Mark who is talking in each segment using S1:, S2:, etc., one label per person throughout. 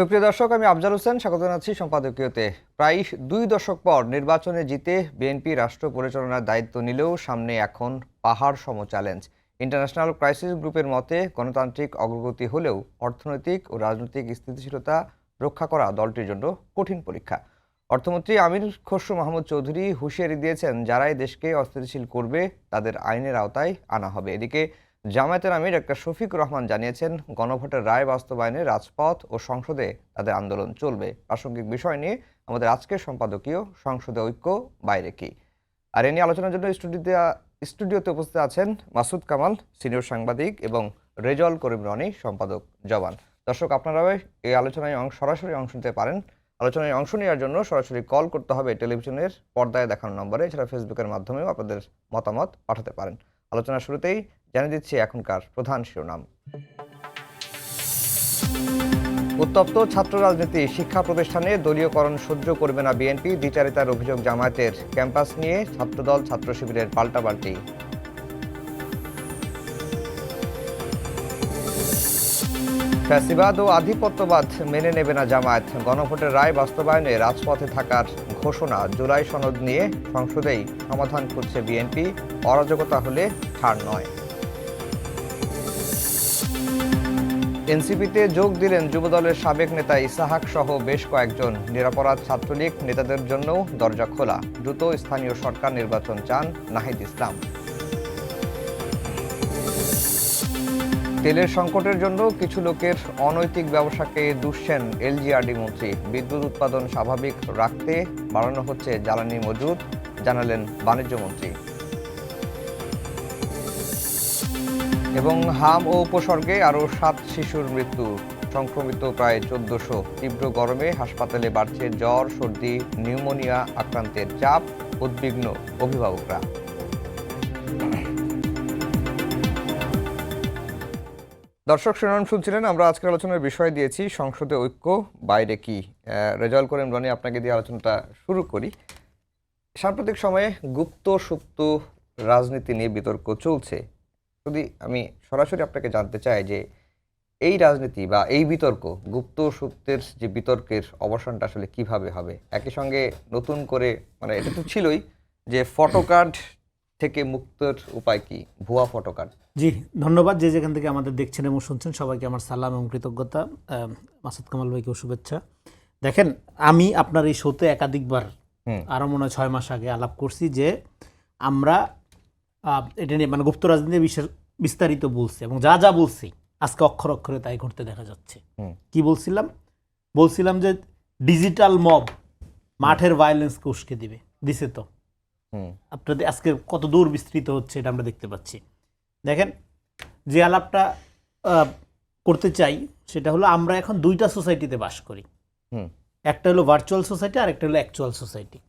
S1: সুপ্রিয় দর্শক, আমি আফজাল হোসেন স্বাগত জানাচ্ছি সম্পাদকীয়তে। প্রায় 2 দশক পর নির্বাচনে জিতে বিএনপি রাষ্ট্র পরিচালনার দায়িত্ব নিলেও সামনে এখন পাহাড় সম চ্যালেঞ্জ। ইন্টারন্যাশনাল ক্রাইসিস গ্রুপের মতে গণতান্ত্রিক অগ্রগতি হলেও অর্থনৈতিক ও রাজনৈতিক স্থিতিশীলতা রক্ষা করা দলটির জন্য কঠিন পরীক্ষা। অর্থমন্ত্রী আমির খসরু মাহমুদ চৌধুরী হুঁশিয়ারি দিয়েছেন, যারাই দেশকে অস্থিতিশীল করবে তাদের আইনের আওতায় আনা হবে। এদিকে জামায়াতের আমির ডক্টর শফিকুর রহমান জানিয়েছেন, গণভোটের রায় বাস্তবায়নে রাজপথ ও সংসদে তাদের আন্দোলন চলবে। প্রাসঙ্গিক বিষয় নিয়ে আমাদের আজকের সম্পাদকীয় সংসদে ঐক্য বাইরে কি, আর এ নিয়ে আলোচনার জন্য স্টুডিওতে উপস্থিত আছেন মাসুদ কামাল সিনিয়র সাংবাদিক এবং রেজল করিম রনি সম্পাদক জবান। দর্শক, আপনারা এই আলোচনায় সরাসরি অংশ নিতে পারেন। আলোচনায় অংশ নেওয়ার জন্য সরাসরি কল করতে হবে টেলিভিশনের পর্দায় দেখানো নম্বরে, এছাড়া ফেসবুকের মাধ্যমেও আপনাদের মতামত পাঠাতে পারেন। আলোচনার শুরুতেই জানিয়ে দিচ্ছি এখনকার প্রধান শিরোনাম। উত্তপ্ত ছাত্র রাজনীতি, শিক্ষা প্রতিষ্ঠানে দলীয়করণ সহ্য করবে না বিএনপি, দ্বিচারিতার অভিযোগ জামায়াতের, ক্যাম্পাস নিয়ে ছাত্রদল ছাত্র শিবিরের পাল্টাপাল্টি। ফ্যাসিবাদ ও আধিপত্যবাদ মেনে নেবে না জামায়াত, গণভোটের রায় বাস্তবায়নে রাজপথে থাকার ঘোষণা, জুলাই সনদ নিয়ে সংসদেই সমাধান খুঁজছে বিএনপি, অরাজকতা হলে ছাড় নয়। এনসিপিতে যোগ দিলেন যুবদলের সাবেক নেতা ইসাহাক সহ বেশ কয়েকজন, নিরাপরাধ ছাত্রলীগ নেতাদের জন্যও দরজা খোলা, দ্রুত স্থানীয় সরকার নির্বাচন চান নাহিদ ইসলাম। তেলের সংকটের জন্য কিছু লোকের অনৈতিক ব্যবসাকে দুষছেন এলজিআরডি মন্ত্রী, বিদ্যুৎ উৎপাদন স্বাভাবিক রাখতে বাড়ানো হচ্ছে জ্বালানি মজুদ, জানালেন বাণিজ্য মন্ত্রী। এবং হাম ও উপসর্গে আরও 7 শিশুর মৃত্যু, সংক্রমিত প্রায় 1400, তীব্র গরমে হাসপাতালে বাড়ছে জ্বর, সর্দি, নিউমোনিয়া আক্রান্তের চাপ, উদ্বিগ্ন অভিভাবকরা। দর্শক, শিরোনাম শুনছিলেন। আমরা আজকের আলোচনার বিষয় দিয়েছি সংসদে ঐক্য বাইরে কি। রেজাল করিম রনি, আপনাকে দিয়ে আলোচনাটা শুরু করি। সাম্প্রতিক সময়ে গুপ্ত সুপ্ত রাজনীতি নিয়ে বিতর্ক চলছে। যদি আমি সরাসরি আপনাকে জানতে চাই যে এই রাজনীতি বা এই বিতর্ক, গুপ্ত সুপ্তের যে বিতর্কের অবসানটা আসলে কিভাবে হবে? একই সঙ্গে নতুন করে, মানে এটা তো ছিলই, যে ফটোকার্ড থেকে মুক্তের উপায় কি, ভুয়া ফটোকার্ড?
S2: জি, ধন্যবাদ। যে যেখান থেকে আমাদের দেখছেন এবং শুনছেন সবাইকে আমার সালাম এবং কৃতজ্ঞতা। মাসুদ কামাল ভাইকেও শুভেচ্ছা। দেখেন, আমি আপনার এই শোতে একাধিকবার, আরও মনে হয় 6 মাস আগে আলাপ করছি যে আমরা এটা নিয়ে মানে গুপ্ত রাজনীতি বিস্তারিত বলছি এবং যা যা বলছি আজকে অক্ষর অক্ষরে তাই ঘটতে দেখা যাচ্ছে। কি বলছিলাম যে ডিজিটাল মব মাঠের ভায়োলেন্সকে উস্কে দিছে তো আপনাদের আজকে কত দূর বিস্তৃত হচ্ছে এটা আমরা দেখতে পাচ্ছি। দেখেন, যে আলাপটা করতে চাই সেটা হলো, আমরা এখন 2টা সোসাইটিতে বাস করি। একটা হলো ভার্চুয়াল সোসাইটি আর একটা হলো অ্যাকচুয়াল সোসাইটি।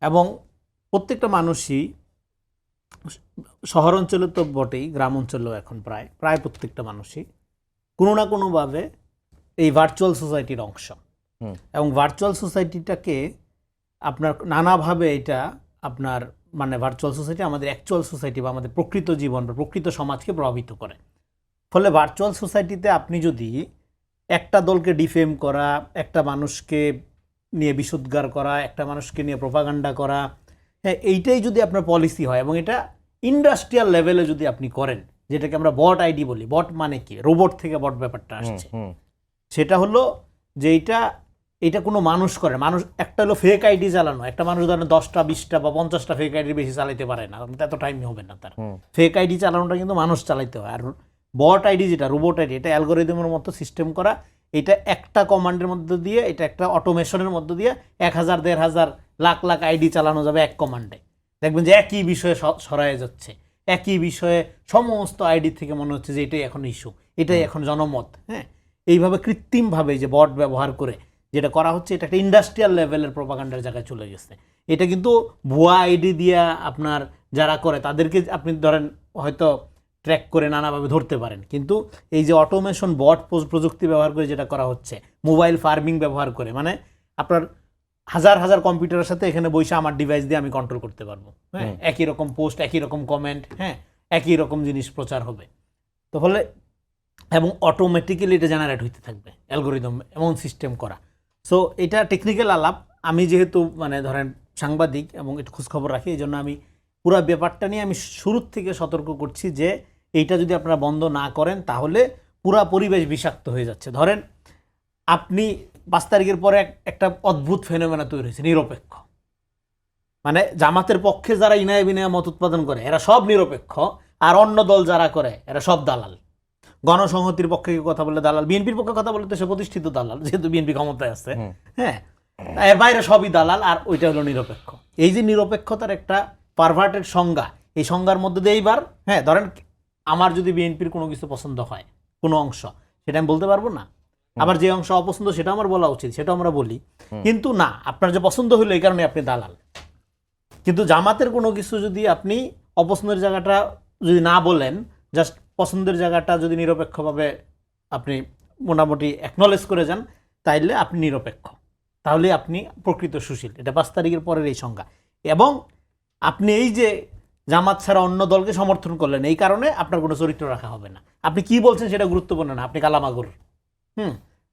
S2: এবং প্রত্যেকটা মানুষই, শহর অঞ্চলে তো বটেই, গ্রাম অঞ্চলেও এখন প্রায় প্রত্যেকটা মানুষই কোনো না কোনোভাবে এই ভার্চুয়াল সোসাইটির অংশ। এবং ভার্চুয়াল সোসাইটিটাকে আপনার নানাভাবে এটা আপনার মানে ভার্চুয়াল সোসাইটি আমাদের অ্যাকচুয়াল সোসাইটি বা আমাদের প্রকৃত জীবন বা প্রকৃত সমাজকে প্রভাবিত করে। ফলে ভার্চুয়াল সোসাইটিতে আপনি যদি একটা দলকে ডিফেম করা, একটা মানুষকে নিয়ে বিশুদ্ধার করা, একটা মানুষকে নিয়ে প্রোপাগান্ডা করা, হ্যাঁ, এইটাই যদি আপনার পলিসি হয় এবং এটা ইন্ডাস্ট্রিয়াল লেভেলে যদি আপনি করেন, যেটাকে আমরা বট আইডি বলি। বট মানে কি? রোবট থেকে বট ব্যাপারটা আসছে। সেটা হলো যে এটা কোনো মানুষ করে। মানুষ একটা হলো ফেক আইডি চালানো। একটা মানুষ ধরেন 10টা 20টা বা 50টা ফেক আইডি বেশি চালাইতে পারে না, এত টাইম হবে না তার। ফেক আইডি চালানোটা কিন্তু মানুষ চালাইতে হয়। আর বট আইডি যেটা রোবট আইডি, এটা অ্যালগোরিদমের মতো সিস্টেম করা। এটা একটা কমান্ডের মধ্যে দিয়ে, এটা একটা অটোমেশনের মধ্য দিয়ে 1000 1500 লাখ লাখ আইডি চালানো যাবে এক কমান্ডে। দেখবেন যে একই বিষয়ে সরায় যাচ্ছে, একই বিষয়ে সমস্ত আইডি থেকে মনে হচ্ছে যে এটাই এখন ইস্যু, এটাই এখন জনমত। হ্যাঁ, এইভাবে কৃত্রিমভাবে যে বট ব্যবহার করে যেটা করা হচ্ছে, এটা একটা ইন্ডাস্ট্রিয়াল লেভেলের প্রোপাগান্ডার জায়গায় চলে গেছে। এটা কিন্তু ভুয়া আইডি দিয়ে আপনার যারা করে তাদেরকে আপনি ধরেন হয়তো ট্র্যাক করে নানাভাবে ধরতে পারেন, কিন্তু এই যে অটোমেশন বট প্রযুক্তি ব্যবহার করে যেটা করা হচ্ছে, মোবাইল ফার্মিং ব্যবহার করে, মানে আপনার হাজার হাজার কম্পিউটারের সাথে এখানে বসে আমার ডিভাইস দিয়ে আমি কন্ট্রোল করতে পারবো। হ্যাঁ, একই রকম পোস্ট, একই রকম কমেন্ট, হ্যাঁ, একই রকম জিনিস প্রচার হবে। তো ফলে এবং অটোমেটিক্যালি এটা জেনারেট হইতে থাকবে, অ্যালগোরিদম এমন সিস্টেম করা। সো এটা টেকনিক্যাল আলাপ। আমি যেহেতু মানে ধরেন সাংবাদিক এবং একটু খোঁজখবর রাখি, এই জন্য আমি পুরো ব্যাপারটা নিয়ে আমি শুরুর থেকে সতর্ক করছি যে এইটা যদি আপনারা বন্ধ না করেন তাহলে পুরা পরিবেশ বিষাক্ত হয়ে যাচ্ছে। ধরেন আপনি 5 তারিখের পরে একটা অদ্ভুত ফেনোমেনা তৈরি হয়েছে, নিরপেক্ষ। মানে জামাতের পক্ষে যারা ইনায় বিনায় মত উৎপাদন করে এরা সব নিরপেক্ষ, আর অন্য দল যারা করে এরা সব দালাল। গণসংহতির পক্ষে কথা বলে দালাল, বিএনপির পক্ষে কথা বলে তো সে প্রতিষ্ঠিত দালাল, যেহেতু বিএনপি ক্ষমতায় আছে। হ্যাঁ, এর বাইরে সবই দালাল, আর ওইটা হলো নিরপেক্ষ। এই যে নিরপেক্ষতার একটা পারভার্টেড সংজ্ঞা, এই সংজ্ঞার মধ্যে দিয়ে এইবার হ্যাঁ ধরেন আমার যদি বিএনপির কোনো কিছু পছন্দ হয়, কোনো অংশ, সেটা আমি বলতে পারবো না। আবার যে অংশ অপছন্দ সেটা আমার বলা উচিত, সেটা আমরা বলি। কিন্তু না, আপনার যে পছন্দ হলো এই কারণে আপনি দালাল। কিন্তু জামাতের কোনো কিছু যদি আপনি অপছন্দের জায়গাটা যদি না বলেন, জাস্ট পছন্দের জায়গাটা যদি নিরপেক্ষভাবে আপনি মোটামুটি অ্যাকনলেজ করে যান, তাইলে আপনি নিরপেক্ষ, তাহলে আপনি প্রকৃত সুশীল। এটা 5 তারিখের পরের এই সংজ্ঞা। এবং আপনি এই যে জামাত ছাড়া অন্য দলকে সমর্থন করলেন, এই কারণে আপনার কোনো চরিত্র রাখা হবে না। আপনি কি বলছেন সেটা গুরুত্বপূর্ণ না, আপনি কালামাগুর,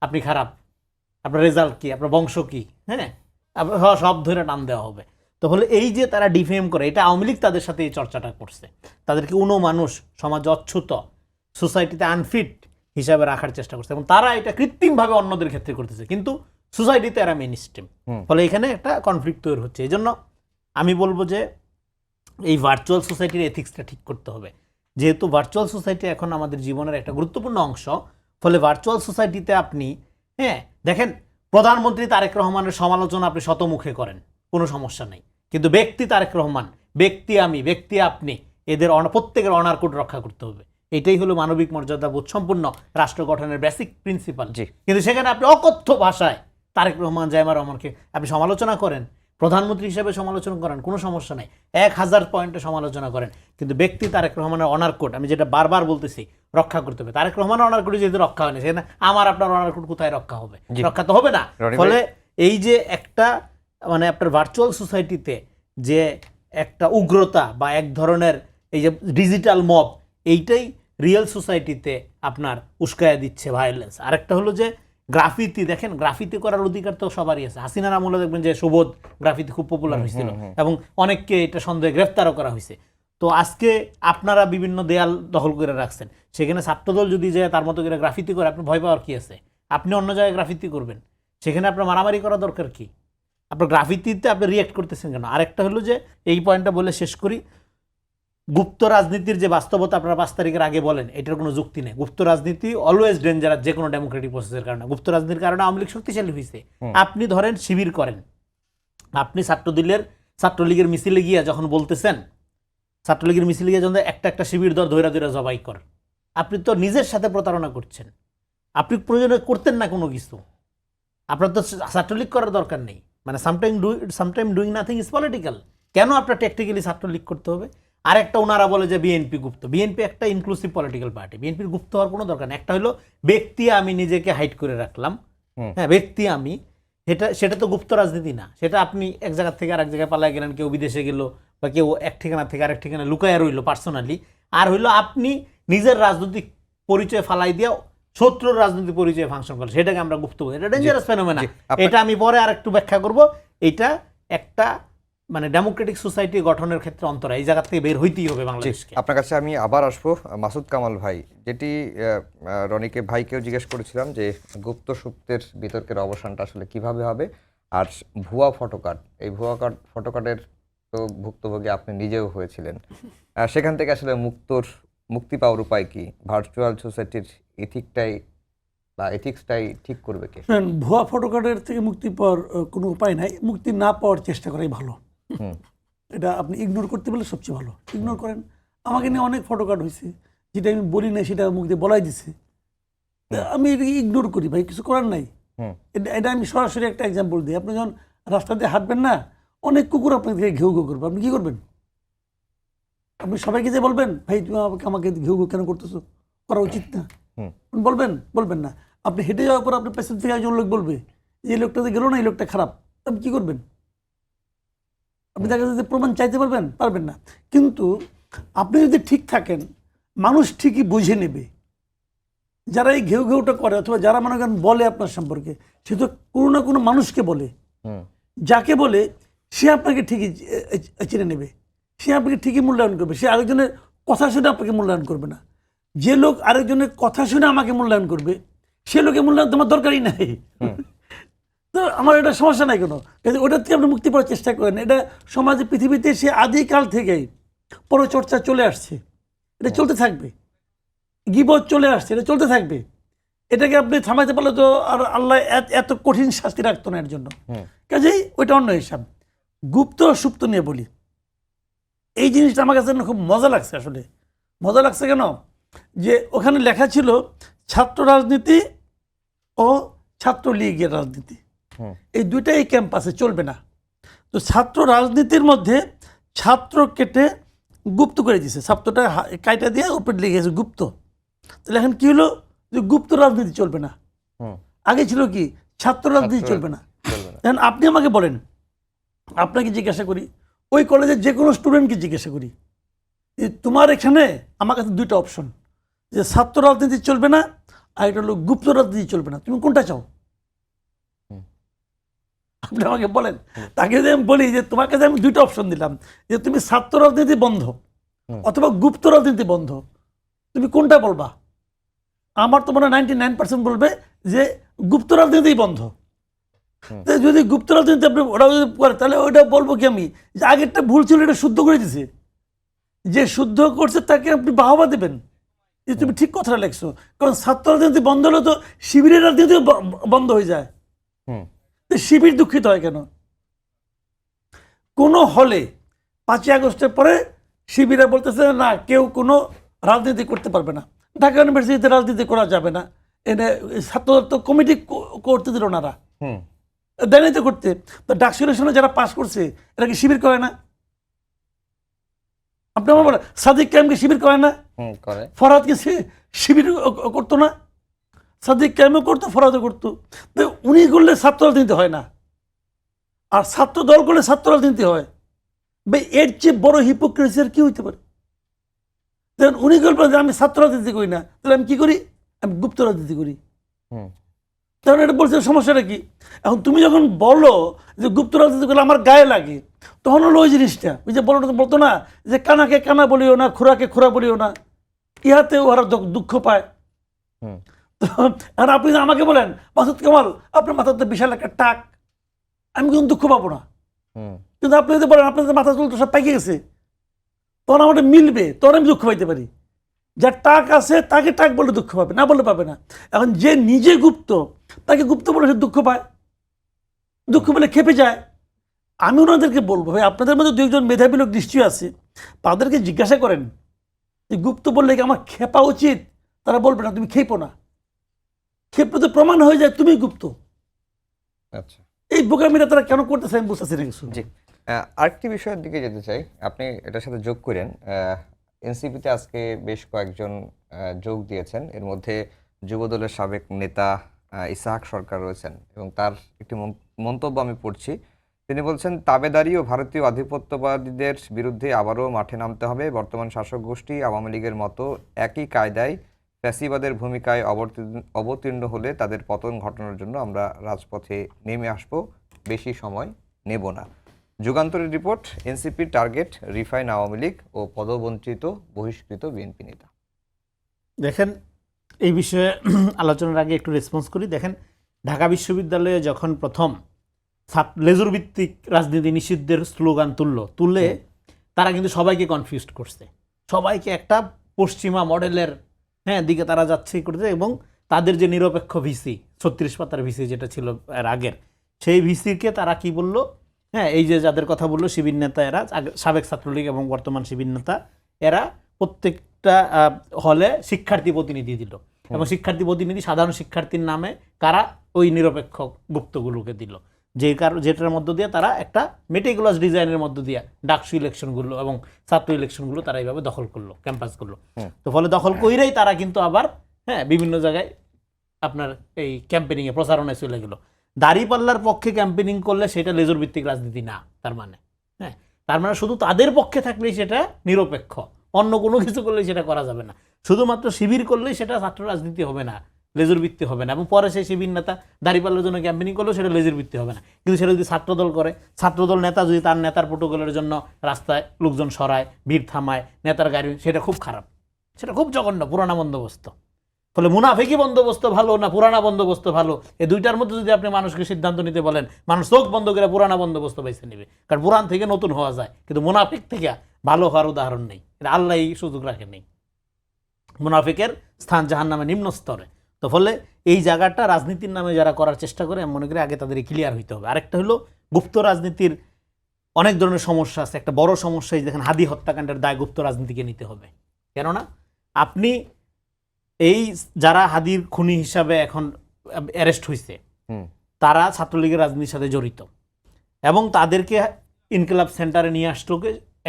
S2: আপনি খারাপ, আপনার রেজাল্ট কি, আপনার বংশ কি, হ্যাঁ, সব ধরে টান দেওয়া হবে। তাহলে এই যে তারা ডিফেম করে, এটা আওয়ামী লীগ তাদের সাথে এই চর্চাটা করছে, তাদেরকে মানুষ সমাজে অচ্যুত, সোসাইটিতে আনফিট হিসাবে রাখার চেষ্টা করছে, এবং তারা এটা কৃত্রিমভাবে অন্যদের ক্ষেত্রে করতেছে, কিন্তু সোসাইটিতে এরা মেইন স্ট্রিম। ফলে এখানে একটা কনফ্লিক্ট তৈরি হচ্ছে। এই জন্য আমি বলবো যে এই ভার্চুয়াল সোসাইটির এথিক্সটা ঠিক করতে হবে। যেহেতু ভার্চুয়াল সোসাইটি এখন আমাদের জীবনের একটা গুরুত্বপূর্ণ অংশ, ফলে ভার্চুয়াল সোসাইটিতে আপনি দেখেন প্রধানমন্ত্রী তারেক রহমানের সমালোচনা আপনি শতমুখে করেন, কোনো সমস্যা নেই, কিন্তু ব্যক্তি তারেক রহমান, ব্যক্তি আমি, ব্যক্তি আপনি, এদের প্রত্যেকের অনার কোড রক্ষা করতে হবে। এটাই হলো মানবিক মর্যাদা বোধ সম্পূর্ণ রাষ্ট্র গঠনের বেসিক প্রিন্সিপাল। কিন্তু সেখানে আপনি অকথ্য ভাষায় তারেক রহমান, জায়মা রহমানকে আপনি সমালোচনা করেন, প্রধানমন্ত্রী হিসেবে সমালোচনা করেন, কোনো সমস্যা নেই, 1000 পয়েন্টে সমালোচনা করেন, কিন্তু ব্যক্তি তারেক রহমানের অনার কোড, আমি যেটা বারবার বলতেছি, রক্ষা করতে হবে। তারেক রহমানের অনার কোড যেহেতু রক্ষা হয়নি, সেখানে আমার আপনার অনার কোড কোথায় রক্ষা হবে? রক্ষা তো হবে না। ফলে এই যে একটা মানে আপনার ভার্চুয়াল সোসাইটিতে যে একটা উগ্রতা বা এক ধরনের এই যে ডিজিটাল মব, এইটাই রিয়েল সোসাইটিতে আপনার উস্কায়া দিচ্ছে ভায়োলেন্স। আরেকটা হলো যে গ্রাফিতি, দেখেন গ্রাফিতি করার অধিকার তো সবারই আছে। হাসিনার আমলে দেখবেন যে সুবোধ গ্রাফিতি খুব পপুলার হয়েছিল, এবং অনেককে এটা সন্দেহে গ্রেফতারও করা হয়েছে। তো আজকে আপনারা বিভিন্ন দেয়াল দখল করে রাখছেন, সেখানে ছাত্রদল যদি যায় তার মতো করে গ্রাফিতি করে, আপনি ভয় পাওয়ার কি আছে? আপনি অন্য জায়গায় গ্রাফিতি করবেন, সেখানে আপনার মারামারি করা দরকার কি? আপনার গ্রাফিতিতে আপনি রিয়েক্ট করতেছেন কেন? আরেকটা হলো যে এই পয়েন্টটা বলে শেষ করি, গুপ্ত রাজনীতির যে বাস্তবতা আপনারা 5 তারিখের আগে বলেন, এটার কোনো যুক্তি নেই। গুপ্ত রাজনীতি অলওয়েজ ডেঞ্জারাস, যে কোনো ডেমোক্রেটিক প্রসেসের কারণে। গুপ্ত রাজনীতির কারণে আওয়ামী লীগ শক্তিশালী হয়েছে। আপনি ধরেন শিবির করেন, আপনি ছাত্রলীগের মিছিলে গিয়া যখন বলতেছেন, ছাত্রলীগের মিছিলে গিয়ে যখন একটা শিবির দর ধৈরা জবাই কর, আপনি তো নিজের সাথে প্রতারণা করছেন। আপনি প্রয়োজনে করতেন না কোনো কিছু, আপনার তো ছাত্রলীগ করার দরকার নেই। মানে sometime doing nothing is political. কেন আপনার টেকনিক্যালি ছাত্রলীগ করতে হবে? আরেকটা ওনারা বলে যে বিএনপি গুপ্ত। বিএনপি একটা ইনক্লুসিভ পলিটিক্যাল পার্টি, বিএনপির গুপ্ত হওয়ার কোনো দরকার নেই। একটা হলো ব্যক্তি আমি নিজেকে হাইড করে রাখলাম, হ্যাঁ ব্যক্তি আমি, সেটা তো গুপ্ত রাজনীতি না। সেটা আপনি এক জায়গা থেকে আরেক জায়গায় পালায় গেলেন, কেউ বিদেশে গেল, বা কেউ এক ঠিকানা থেকে আরেক ঠিকানা লুকায় রইল পার্সোনালি। আর হইলো আপনি নিজের রাজনৈতিক পরিচয় ফালাই দিয়ে শত্রুর রাজনৈতিক পরিচয়ে ফাংশন করে, সেটাকে আমরা গুপ্ত বলি। এটা ডেঞ্জারাস ফেনোমেনা। এটা আমি পরে আর একটু ব্যাখ্যা করব। এটা একটা মানে ডেমোক্রেটিক সোসাইটি গঠনের ক্ষেত্রে অন্তরা, এই জায়গা থেকে বের হইতেই হবে বাংলাদেশকে।
S1: আপনার কাছে আমি আবার আসবো মাসুদ কামাল ভাই, যেটি রনিকে ভাইকেও জিজ্ঞেস করেছিলাম যে গুপ্ত সুপ্তের বিতর্কের অবসানটা আসলে কিভাবে হবে, আর ভুয়া ফটোকার্ড, এই ভুয়া ফটোকার্ডের তো ভুক্তভোগী আপনি নিজেও হয়েছিলেন, সেখান থেকে আসলে মুক্তি পাওয়ার উপায় কি? ভার্চুয়াল সোসাইটির এথিক্সটাই ঠিক করবে কে?
S3: ভুয়া ফটোকার্ডের থেকে মুক্তি পাওয়ার কোনো উপায় নাই, মুক্তি না পাওয়ার চেষ্টা করাই ভালো। এটা আপনি ইগনোর করতে বলে সবচেয়ে ভালো, ইগনোর করেন। আমাকে নিয়ে অনেক ফটোকার্ড হয়েছে, যেটা আমি বলি না সেটা মুখ দিয়ে বলাই দিছে, আমি এটাকে ইগনোর করি, ভাই কিছু করার নাই। এটা আমি সরাসরি একটা এক্সাম্পল দিই। আপনি যখন রাস্তা দিয়ে হাঁটবেন না, অনেক কুকুর আপনাকে ঘেউ ঘেউ করবে, আপনি কি করবেন? আপনি সবাইকে যে বলবেন ভাই তুমি আমাকে ঘেউ ঘেউ কেন করতেছো, করা উচিত না, বলবেন না। আপনি হেঁটে যাওয়ার পর আপনার পেছন থেকে একজন লোক বলবে যে এই লোকটা যে গেল না, এই লোকটা খারাপ, আপনি কি করবেন? আপনি তার কাছে প্রমাণ চাইতে পারবেন না। কিন্তু আপনি যদি ঠিক থাকেন, মানুষ ঠিকই বুঝে নেবে যারা এই ঘেউ ঘেউটা করে অথবা যারা মনে করেন বলে আপনার সম্পর্কে, সে তো কোনো না কোনো মানুষকে বলে।
S1: হুম
S3: যাকে বলে সে আপনাকে ঠিকই চিনে নেবে, সে আপনাকে ঠিকই মূল্যায়ন করবে, সে আরেকজনের কথা শুনে আপনাকে মূল্যায়ন করবে না। যে লোক আরেকজনের কথা শুনে আমাকে মূল্যায়ন করবে, সে লোকের মূল্যায়ন তোমার দরকারই নাই। তো আমার এটা সমস্যা নাই কোনো, কিন্তু ওটার থেকে আপনি মুক্তি পাওয়ার চেষ্টা করেন। এটা সমাজে, পৃথিবীতে সে আদিকাল থেকেই পরচর্চা চলে আসছে, এটা চলতে থাকবে। গীবত চলে আসছে, এটা চলতে থাকবে। এটাকে আপনি থামাইতে পারলে তো আর আল্লাহ এত কঠিন শাস্তি রাখতো না এর জন্য। কাজেই ওইটা অন্য হিসাব। গুপ্ত সুপ্ত নিয়ে বলি, এই জিনিসটা আমার কাছে খুব মজা লাগছে। আসলে মজা লাগছে কেন, যে ওখানে লেখা ছিল ছাত্র রাজনীতি ও ছাত্রলীগের রাজনীতি, এই দুইটাই এই ক্যাম্পাসে চলবে না। তো ছাত্র রাজনীতির মধ্যে ছাত্র কেটে গুপ্ত করে দিয়েছে, ছাত্রটা কাইটা দিয়ে উপরে লিখেছে গুপ্ত। তাহলে এখন কি হলো, যে গুপ্ত রাজনীতি চলবে না। আগে ছিল কি ছাত্র রাজনীতি চলবে না। এখন আপনি আমাকে বলেন, আপনাকে জিজ্ঞাসা করি, ওই কলেজের যে কোনো স্টুডেন্টকে জিজ্ঞাসা করি, যে তোমার এখানে আমার কাছে দুইটা অপশন, যে ছাত্র রাজনীতি চলবে না আর এটা হলো গুপ্ত রাজনীতি চলবে না, তুমি কোনটা চাও? আপনি আমাকে বলেন। তাকে যদি আমি বলি যে তোমার কাছে আমি দুইটা অপশন দিলাম, যে তুমি ছাত্র রাজনীতি বন্ধ অথবা গুপ্ত রাজনীতি বন্ধ, তুমি কোনটা বলবা? আমার তো মনে হয় 99% বলবে যে গুপ্ত রাজনীতি বন্ধ। যদি গুপ্ত রাজনীতি আপনি ওরা যদি করে, তাহলে ওইটা বলবো কি আমি, যে আগেরটা ভুল ছিল, এটা শুদ্ধ করে দিছে। যে শুদ্ধ করছে তাকে আপনি বাহবা দেবেন যে তুমি ঠিক কথাটা লেখছো। কারণ ছাত্র রাজনীতি বন্ধ হলে তো শিবিরের রাজনীতি বন্ধ হয়ে যায়। শিবির দুঃখিত হয় কেন? কোন হলে 5ই আগস্টের পরে শিবিরা বলতেছে না, কেউ কোনো রাজনীতি করতে পারবে না, ঢাকা ইউনিভার্সিটিতে রাজনীতি করা যাবে না, এনে ছাত্র তো কমিটি করতে দিল না, দেয়নি তো করতে। তো ডাকসু ইলেকশনে যারা পাস করছে এরা কি শিবির করে না? আপনি আমার বলেন, সাদিক কায়েমকে শিবির করে না? ফরহাদকে শিবির করতো না? সাদিক কায়েমও করতো, ফরহাদও করতো। তো উনি করলে ছাত্র রাজনীতি হয় না, আর ছাত্র দল করলে ছাত্র রাজনীতি হয়। ভাই এর চেয়ে বড় হিপোক্রেসি আর কি হইতে পারে? দেখুন, উনি বলবেন যে আমি ছাত্র রাজনীতি করি না, তাহলে আমি কি করি? আমি গুপ্ত রাজনীতি করি। তখন এটা বলছে সমস্যাটা কি? এখন তুমি যখন বলো যে গুপ্ত রাজনীতি করলে আমার গায়ে লাগে, তখন হলো ওই জিনিসটা, ওই যে বলতো না যে কানাকে কানা বলিও না, খোরাকে খোরা বলিও না, ইহাতে ওরা দুঃখ পায়। আর আপনি আমাকে বলেন মাসুদ কামাল আপনার মাথাতে বিশাল একটা টাক, আমি কিন্তু দুঃখ পাবো না। কিন্তু আপনি যদি বলেন আপনাদের মাথা চুল তো সব পাইকে গেছে, তখন আমাদের মিলবে, তখন আমি দুঃখ পাইতে পারি। যার টাক আছে তাকে টাক বলে দুঃখ পাবে, না বললে পাবে না। এখন যে নিজে গুপ্ত, তাকে গুপ্ত বলে সে দুঃখ পায়, দুঃখ পেলে খেপে যায়। আমি ওনাদেরকে বলবো, ভাই আপনাদের মধ্যে 2 জন মেধাবী লোক নিশ্চয়ই আছে, তাদেরকে জিজ্ঞাসা করেন যে গুপ্ত বললে কি আমার খেপা উচিত? তারা বলবে না, তুমি খেপো না। ক্ষেপে তো প্রমাণ হয়ে যায় তুমি গুপ্ত।
S1: আচ্ছা,
S3: এই বোকামিটা তারা কেন করতেছে আমি বুঝতেছি না কিছু।
S1: জি, আরেকটি বিষয়ের দিকে যেতে চাই, আপনি এটার সাথে যোগ করেন। এনসিপিতে আজকে বেশ কয়েকজন যোগ দিয়েছেন, এর মধ্যে যুবদলের সাবেক নেতা ইসাহাক সরকার রয়েছেন, এবং তার একটি মন্তব্য আমি পড়ছি। তিনি বলছেন, তাবেদারি ও ভারতীয় আধিপত্যবাদীদের বিরুদ্ধে আবারও মাঠে নামতে হবে। বর্তমান শাসক গোষ্ঠী আওয়ামী লীগের মতো একই কায়দায় ফ্যাসিবাদের ভূমিকায় অবতীর্ণ হলে তাদের পতন ঘটানোর জন্য আমরা রাজপথে নেমে আসব, বেশি সময় নেব না। যুগান্তরের রিপোর্ট, এনসিপির টার্গেট রিফাইন আওয়ামী লীগ ও পদবঞ্চিত বহিষ্কৃত বিএনপি নেতা।
S2: দেখেন, এই বিষয়ে আলোচনার আগে একটু রেসপন্স করি। দেখেন, ঢাকা বিশ্ববিদ্যালয়ে যখন প্রথম লেজুর ভিত্তিক রাজনীতি নিষিদ্ধের স্লোগান তুললে তারা কিন্তু সবাইকে কনফিউজড করছে, সবাইকে একটা পশ্চিমা মডেলের দিকে তারা যাচ্ছে করতে, এবং তাদের যে নিরপেক্ষ ভিসি 36 পাতার ভিসি যেটা ছিল এর আগের, সেই ভিসিকে তারা কি বলল, এই যে যাদের কথা বললো শিবির নেতা, এরা সাবেক ছাত্রলীগ এবং বর্তমান শিবির নেতা, এরা প্রত্যেকটা হলে শিক্ষার্থী প্রতিনিধি দিল, এবং শিক্ষার্থী প্রতিনিধি সাধারণ শিক্ষার্থীর নামে কারা ওই নিরপেক্ষ গুপ্তগুলোকে দিল, যেটার মধ্য দিয়ে তারা একটা মেটিকুলাস ডিজাইনের মধ্য দিয়ে ডাকসু ইলেকশনগুলো এবং ছাত্র ইলেকশনগুলো তারা এইভাবে দখল করলো, ক্যাম্পাসগুলো। তো ফলে দখল কইরেই তারা কিন্তু আবার বিভিন্ন জায়গায় আপনার এই ক্যাম্পেনিংয়ে প্রচারণায় চলে গেল। দাঁড়িপাল্লার পক্ষে ক্যাম্পেনিং করলে সেটা লেজুর ভিত্তিক রাজনীতি না, তার মানে তার মানে শুধু তাদের পক্ষে থাকলেই সেটা নিরপেক্ষ, অন্য কোনো কিছু করলে সেটা করা যাবে না। শুধুমাত্র শিবির করলেই সেটা ছাত্র রাজনীতি হবে না, লেজুর ভিত্তি হবে না, এবং পরে সেই শিবির নেতা দাঁড়িপাল্লার জন্য ক্যাম্পেনিং করলেও সেটা লেজুর ভিত্তি হবে না। কিন্তু সেটা যদি ছাত্রদল করে, ছাত্রদল নেতা যদি তার নেতার প্রোটোকলের জন্য রাস্তায় লোকজন সরায়, ভিড় থামায়, নেতার গাড়ি, সেটা খুব খারাপ, সেটা খুব জঘন্য, পুরানা বন্দোবস্ত। ফলে মুনাফিকি বন্দোবস্ত ভালো না পুরানা বন্দোবস্ত ভালো, এই দুইটার মধ্যে যদি আপনি মানুষকে সিদ্ধান্ত নিতে বলেন, মানুষ চোখ বন্ধ করে পুরানা বন্দোবস্ত বেছে নেবে, কারণ পুরান থেকে নতুন হওয়া যায়, কিন্তু মুনাফিক থেকে ভালো হওয়ার উদাহরণ নেই, এটা আল্লাহ সুযোগ রাখেন নেই। মুনাফিকের স্থান জাহান্নামে নিম্ন স্তরে। তো ফলে এই জায়গাটা রাজনীতির নামে যারা করার চেষ্টা করে, আমি মনে করি আগে তাদের ক্লিয়ার হইতে হবে। আরেকটা হলো গুপ্ত রাজনীতির অনেক ধরনের সমস্যা আছে। একটা বড় সমস্যা এই দেখেন হাদি হত্যাকাণ্ডের দায় গুপ্ত রাজনীতিকে নিতে হবে। কেননা আপনি এই যারা হাদির খুনি হিসাবে এখন অ্যারেস্ট হয়েছে, তারা ছাত্রলীগের রাজনীতির সাথে জড়িত, এবং তাদেরকে ইনকিলাব সেন্টারে নিয়ে আসলো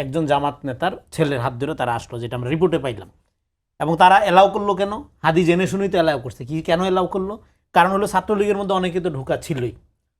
S2: একজন জামাত নেতার ছেলের হাত ধরে তারা আসলো, যেটা আমরা রিপোর্টে পাইলাম। এবং তারা এলাও করলো কেন? হাদি জেনে শুনেই তো এলাও করছে। কি কেন এলাও করলো? কারণ হলো ছাত্রলীগের মধ্যে অনেকে তো ঢোকা ছিলই,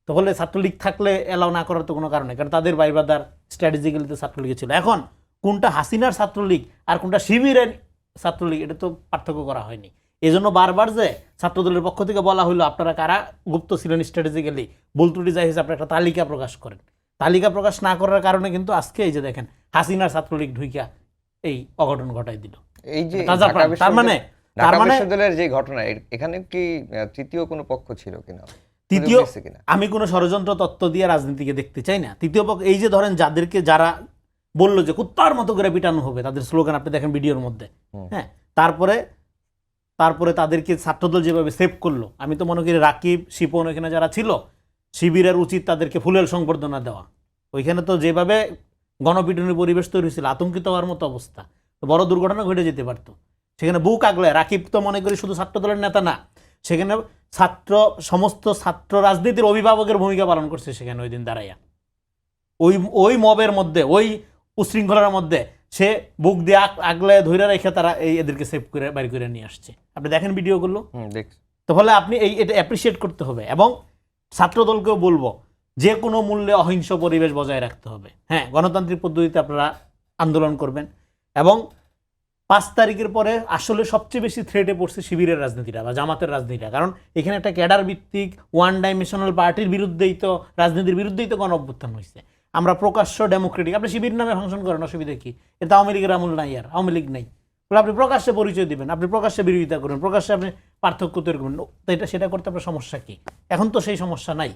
S2: তো বলে ছাত্রলীগ থাকলে এলাও না করার তো কোনো কারণ নেই, কারণ তাদের বাইবাদার স্ট্র্যাটেজিক্যালি তো ছাত্রলীগে ছিল। এখন কোনটা হাসিনার ছাত্রলীগ আর কোনটা শিবিরের ছাত্রলীগ, এটা তো পার্থক্য করা হয়নি। এই জন্য বারবার যে ছাত্রদলের পক্ষ থেকে বলা হলো আপনারা কারা গুপ্ত ছিলেন স্ট্র্যাটেজিক্যালি, ভুল ত্রুটি যাই হয়েছে, আপনারা একটা তালিকা প্রকাশ করেন। তালিকা প্রকাশ না করার কারণে কিন্তু আজকে এই যে দেখেন হাসিনার ছাত্রলীগ ঢুইকা এই অঘটন ঘটাই দিল।
S1: এই যে
S2: তার মানে
S1: বিশ্ববিদ্যালয়ের যে ঘটনা, এখানে কি তৃতীয় কোনো পক্ষ ছিল কিনা?
S2: তৃতীয়, আমি কোনো ষড়যন্ত্র তত্ত্ব দিয়ে রাজনীতিকে দেখতে চাই না। তৃতীয় পক্ষ এই যে ধরেন যারা বললো যে কুত্তার মতো করে পিটানো হবে, তাদের স্লোগান আপনি দেখেন ভিডিওর মধ্যে, হ্যাঁ, তারপরে তাদেরকে ছাত্রদল যেভাবে সেভ করলো, আমি তো মনে করি রাকিব, শিপন এখানে যারা ছিল, শিবিরের উচিত তাদেরকে ফুলের সংবর্ধনা দেওয়া। ওইখানে তো যেভাবে গণপিটনের পরিবেশ তৈরি হয়েছিল, আতঙ্কিত হওয়ার মতো অবস্থা, বড় দুর্ঘটনা ঘটে যেতে পারতো। সেখানে বুক আগলে রাকিব তো মনে করি শুধু ছাত্রদলের নেতা না, সেখানে সমস্ত ছাত্র রাজনীতির অভিভাবকের ভূমিকা পালন করছে সেখানে ওই দিন দাঁড়াইয়া, ওই মবের মধ্যে, ওই উশৃঙ্খলার মধ্যে সে বুক দিয়ে আগলে ধরে রেখে তারা এদেরকে সেভ করে বাইর করে নিয়ে আসছে। আপনি দেখেন ভিডিওগুলো, তো ফলে আপনি এটা অ্যাপ্রিসিয়েট করতে হবে। এবং ছাত্রদলকেও বলবো যে কোনো মূল্যে অহিংস পরিবেশ বজায় রাখতে হবে। হ্যাঁ, গণতান্ত্রিক পদ্ধতিতে আপনারা আন্দোলন করবেন, এবং 5 তারিখের পরে আসলে সবচেয়ে বেশি থ্রেটে পড়ছে শিবিরের রাজনীতিটা বা জামাতের রাজনীতিটা, কারণ এখানে একটা ক্যাডার ভিত্তিক ওয়ান ডাইমেনশনাল পার্টির বিরুদ্ধেই তো, রাজনীতির বিরুদ্ধেই তো গণ অভ্যুত্থান হয়েছে। আমরা প্রকাশ্য ডেমোক্রেটিক, আপনি শিবির নামে ফাংশন করেন, অসুবিধা কি? এটা আওয়ামী লীগের আমল নাই, আর আওয়ামী লীগ নাই, আপনি প্রকাশ্যে পরিচয় দিবেন, আপনি প্রকাশ্যে বিরোধিতা করবেন, প্রকাশ্যে আপনি পার্থক্য তৈরি করবেন, তো সেটা করতে আপনার সমস্যা কি? এখন তো সেই সমস্যা নাই,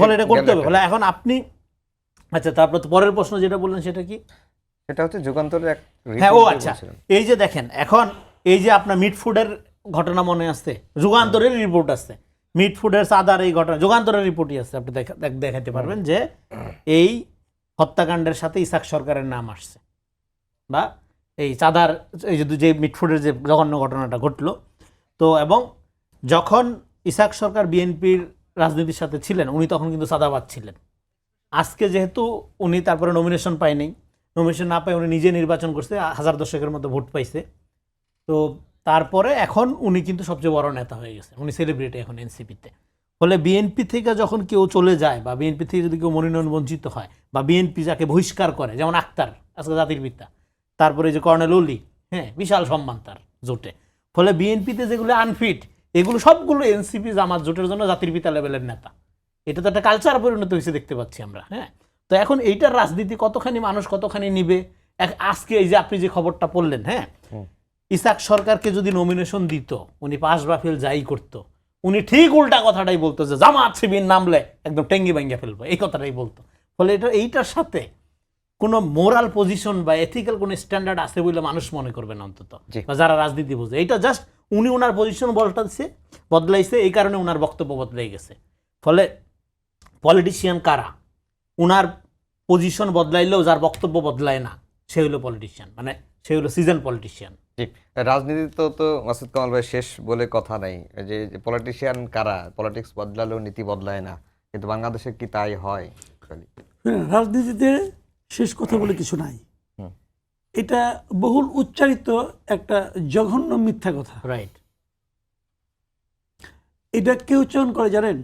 S2: ফলে এটা করতে হবে। ফলে এখন আপনি, আচ্ছা, তারপর পরের প্রশ্ন যেটা বললেন সেটা কি?
S1: এটা হচ্ছে যুগান্তরের এক,
S2: হ্যাঁ, ও আচ্ছা, এই যে দেখেন এখন এই যে আপনার মিটফুডের ঘটনা মনে আছে, যুগান্তরের রিপোর্ট আছে, মিটফুডের চাঁদার এই ঘটনা যুগান্তরের রিপোর্টই আছে, আপনি দেখাতে পারবেন যে এই হত্যাকাণ্ডের সাথে ইসাক সরকারের নাম আসছে, বা এই চাঁদার এই যে মিটফুডের যে জঘন্য ঘটনাটা ঘটলো। তো এবং যখন ইসাক সরকার বিএনপির রাজনীতির সাথে ছিলেন, উনি তখন কিন্তু চাঁদাবাজ ছিলেন। আজকে যেহেতু উনি তারপরে নমিনেশন পায়নি, নমিনেশন না পাই উনি নিজে নির্বাচন করছে, 1000 মতো ভোট পাইছে, তো তারপরে এখন উনি কিন্তু সবচেয়ে বড় নেতা হয়ে গেছে, উনি সেলিব্রিটি এখন এনসিপিতে। ফলে বিএনপি থেকে যখন কেউ চলে যায়, বা বিএনপি থেকে যদি কেউ মনোনয়ন বঞ্চিত হয়, বা বিএনপি যাকে বহিষ্কার করে, যেমন আক্তার আজকে জাতির পিতা, তারপরে যে কর্নেল ওলি, হ্যাঁ, বিশাল সম্মান তার জোটে। ফলে বিএনপিতে যেগুলো আনফিট, এগুলো সবগুলো এনসিপি জামাত জোটের জন্য জাতির পিতা লেভেলের নেতা। এটা তো একটা কালচার পরিণত হয়েছে, দেখতে পাচ্ছি আমরা। হ্যাঁ, তো এখন এইটার রাজনীতি কতখানি মানুষ কতখানি নিবে। আজকে এই যে আপনি যে খবরটা পড়লেন, হ্যাঁ, ইসাক সরকারকে যদি নমিনেশন দিত, উনি পাস বা ফেল যাই করতো, উনি ঠিক উল্টা কথাটাই বলতো যে জামাত শিবির নামলে একদম টেঙ্গি ভাঙ্গা ফেলবো, এই কথাটাই বলতো। ফলে এইটার সাথে কোনো মোরাল পজিশন বা এথিক্যাল কোনো স্ট্যান্ডার্ড আছে বলে মানুষ মনে করবে না অন্তত, বা যারা রাজনীতি বোঝে। এটা জাস্ট উনি ওনার পজিশন বদলাইছে, এই কারণে ওনার বক্তব্য বদলাই গেছে। ফলে পলিটিশিয়ান কারা? ওনার পজিশন বদলাইলেও যার বক্তব্য বদলায় না, সে হলো পলিটিশিয়ান, মানে সে হলো সিজন পলিটিশিয়ান।
S1: রাজনীতি তো মাসুদ কামাল ভাই শেষ বলে কথা নাই, যে পলিটিশিয়ান কারা, পলিটিক্স বদলালেও নীতি বদলায় না, কিন্তু বাংলাদেশে কি তাই হয়?
S3: রাজনীতিতে শেষ কথা বলে কিছু নাই, এটা বহুল উচ্চারিত একটা জঘন্য মিথ্যা কথা।
S2: রাইট,
S3: এটা কে উচ্চারণ করে জানেন?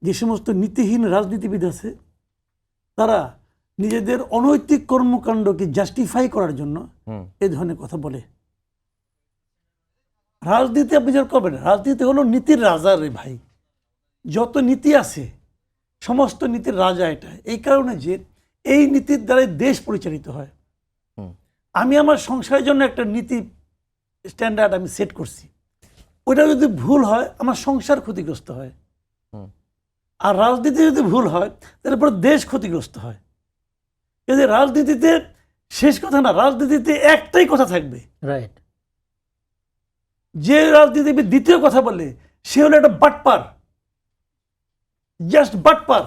S3: যে সমস্ত নীতিহীন রাজনীতিবিদ আছে, তারা নিজেদের অনৈতিক কর্মকাণ্ডকে জাস্টিফাই করার জন্য এই ধরনের কথা বলে। রাজনীতি আপনি যারা করবেন, রাজনীতি হলো নীতির রাজা রে ভাই। যত নীতি আছে সমস্ত নীতির রাজা এটা, এই কারণে যে এই নীতির দ্বারাই দেশ পরিচালিত হয়। আমি আমার সংসারের জন্য একটা নীতি স্ট্যান্ডার্ড আমি সেট করছি, ওটা যদি ভুল হয় আমার সংসার ক্ষতিগ্রস্ত হয়, আর রাজনীতি যদি ভুল হয় তাহলে পরে দেশ ক্ষতিগ্রস্ত হয়। এই যে রাজনীতিতে শেষ কথা না, রাজনীতিতে একটাই কথা থাকবে,
S2: রাইট।
S3: যে রাজনীতিবিদ দ্বিতীয় কথা বলে সে হলো একটা বাটপার, জাস্ট বাটপার।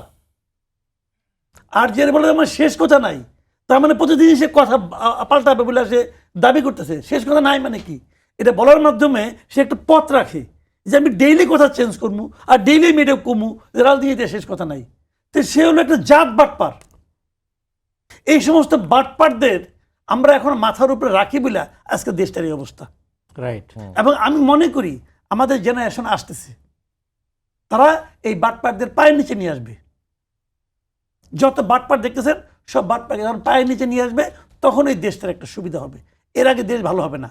S3: আর যে বলে আমার শেষ কথা নাই, তার মানে প্রতিদিন সে কথা পাল্টাবে বলে সে দাবি করতেছে। শেষ কথা নাই মানে কি? এটা বলার মাধ্যমে সে একটা পথ রাখে যে আমি ডেইলি কথা চেঞ্জ করবো আর ডেইলি আমি এটা কমু, রাজনীতিতে শেষ কথা নাই। তো সে হলো একটা জাত বাটপার। এই সমস্ত বাটপারদের আমরা এখন মাথার উপরে রাখি বলে আজকে দেশটার এই অবস্থা।
S2: রাইট।
S3: এবং আমি মনে করি আমাদের জেনারেশন আসতেছে, তারা এই বাটপারদের পায়ের নিচে নিয়ে আসবে। যত বাটপার দেখতেছেন সব বাটপারকে যখন পায়ের নিচে নিয়ে আসবে তখন এই দেশটার একটা সুবিধা হবে, এর আগে দেশ ভালো হবে না।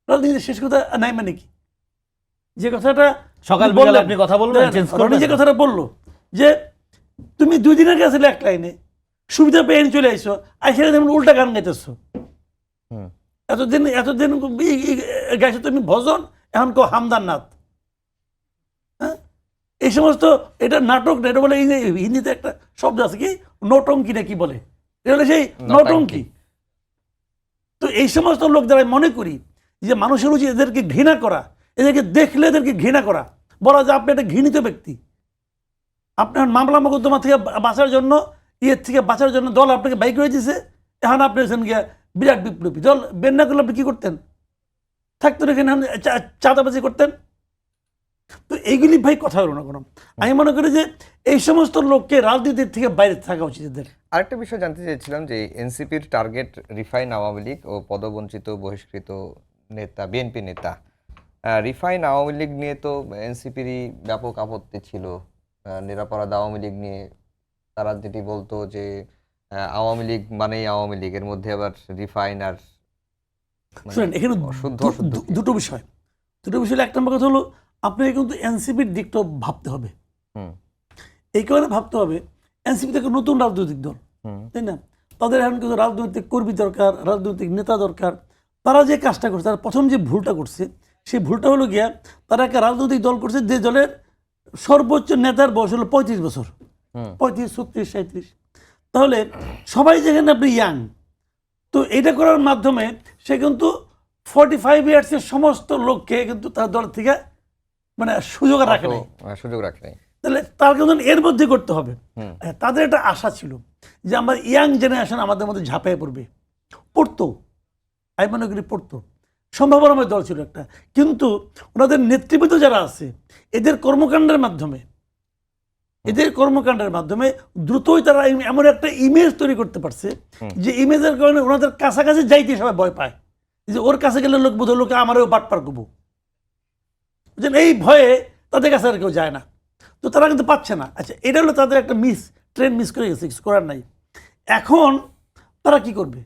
S3: রাজনীতির শেষ কথা নাই মানে কি? যে কথাটা
S2: সকাল বিকাল আপনি কথা বলবেন, চেঞ্জ করবেন।
S3: যে কথাটা বললো যে তুমি 2 দিন আগে আসলে এক লাইনে সুবিধা পেয়ে চলে আইসো, আইসে তুমি উল্টা গান গাইতেছো। এতদিন গাইছো তুমি ভজন, এখন কেউ হামদার নাথ। হ্যাঁ, এই সমস্ত এটা নাটক না, এটা বলে এই যে হিন্দিতে একটা শব্দ আছে কি নটঙ্কি না কি বলে, এটা হলে সেই নটঙ্কি। তো এই সমস্ত লোক দ্বারা মনে করি যে মানুষের উচিত এদেরকে ঘৃণা করা, এদেরকে দেখলে এদেরকে ঘৃণা করা, বলা যে আপনি একটা ঘৃণিত ব্যক্তি। আপনার মামলা মোকদ্দমা থেকে বাঁচার জন্য, ইয়ের থেকে বাঁচার জন্য দল আপনাকে বাই করে দিয়েছে, এখন আপনি হচ্ছেন গিয়া বিরাট বিপ্লবী। দল বের না করলে আপনি কী করতেন? থাকতেন এখানে চাঁদাবাজি করতেন। তো এইগুলি ভাই কথা হলো না কোনো। আমি মনে করি যে এই সমস্ত লোককে রাজনীতির থেকে বাইরে থাকা উচিত এদের।
S1: আরেকটা বিষয় জানতে চাইছিলাম যে এনসিপির টার্গেট রিফাইন আওয়ামী লীগ ও পদবঞ্চিত বহিষ্কৃত নেতা, বিএনপি নেতা। রিফাইন আওয়ামী লীগ নিয়ে তো এনসিপিরই ব্যাপক আপত্তি ছিল, নিরাপরাধ আওয়ামী লীগ নিয়ে তারা যেটি বলতো যে আওয়ামী লীগ মানেই আওয়ামী লীগ, এর মধ্যে আবার রিফাইন আর
S3: শুনেন এখানে দুটো বিষয়। এক নম্বর কথা হলো আপনাকে কিন্তু এনসিপির দিকটা ভাবতে হবে। এই কারণে ভাবতে হবে এনসিপি থেকে নতুন রাজনৈতিক দল, তাই না? তাদের এখন কিন্তু রাজনৈতিক কর্মী দরকার, রাজনৈতিক নেতা দরকার। তারা যে কাজটা করছে, তারা প্রথম যে ভুলটা করছে সেই ভুলটা হলো গিয়া তারা একটা রাজনৈতিক দল করছে যে দলের সর্বোচ্চ নেতার বয়স হলো 35 বছর, 35, 36, 37। তাহলে সবাই যেখানে আপনি ইয়াং, তো এটা করার মাধ্যমে সে কিন্তু 45 ইয়ার্সের সমস্ত লোককে কিন্তু তার দল থেকে মানে সুযোগ রাখে নাই। তাহলে তার কিন্তু এর মধ্যে করতে হবে। তাদের একটা আশা ছিল যে আমার ইয়াং জেনারেশন আমাদের মধ্যে ঝাঁপিয়ে পড়তো, আমি মনে করি পড়তো, সম্ভাবনাময় দল ছিল একটা। কিন্তু ওনাদের নেতৃবৃন্দ যারা আছে এদের কর্মকাণ্ডের মাধ্যমে দ্রুতই তারা এমন একটা ইমেজ তৈরি করতে পারছে যে ইমেজের কারণে ওনাদের কাছাকাছি যাইতে সবাই ভয় পায়, যে ওর কাছে গেলে লোক বোধ লোকে আমারও বাটপার করবো, এই ভয়ে তাদের কাছে আর কেউ যায় না। তো তারা কিন্তু পাচ্ছে না। আচ্ছা, এটা হলো তাদের একটা ট্রেন মিস করে গেছে, কিছু করার নাই। এখন তারা কি করবে?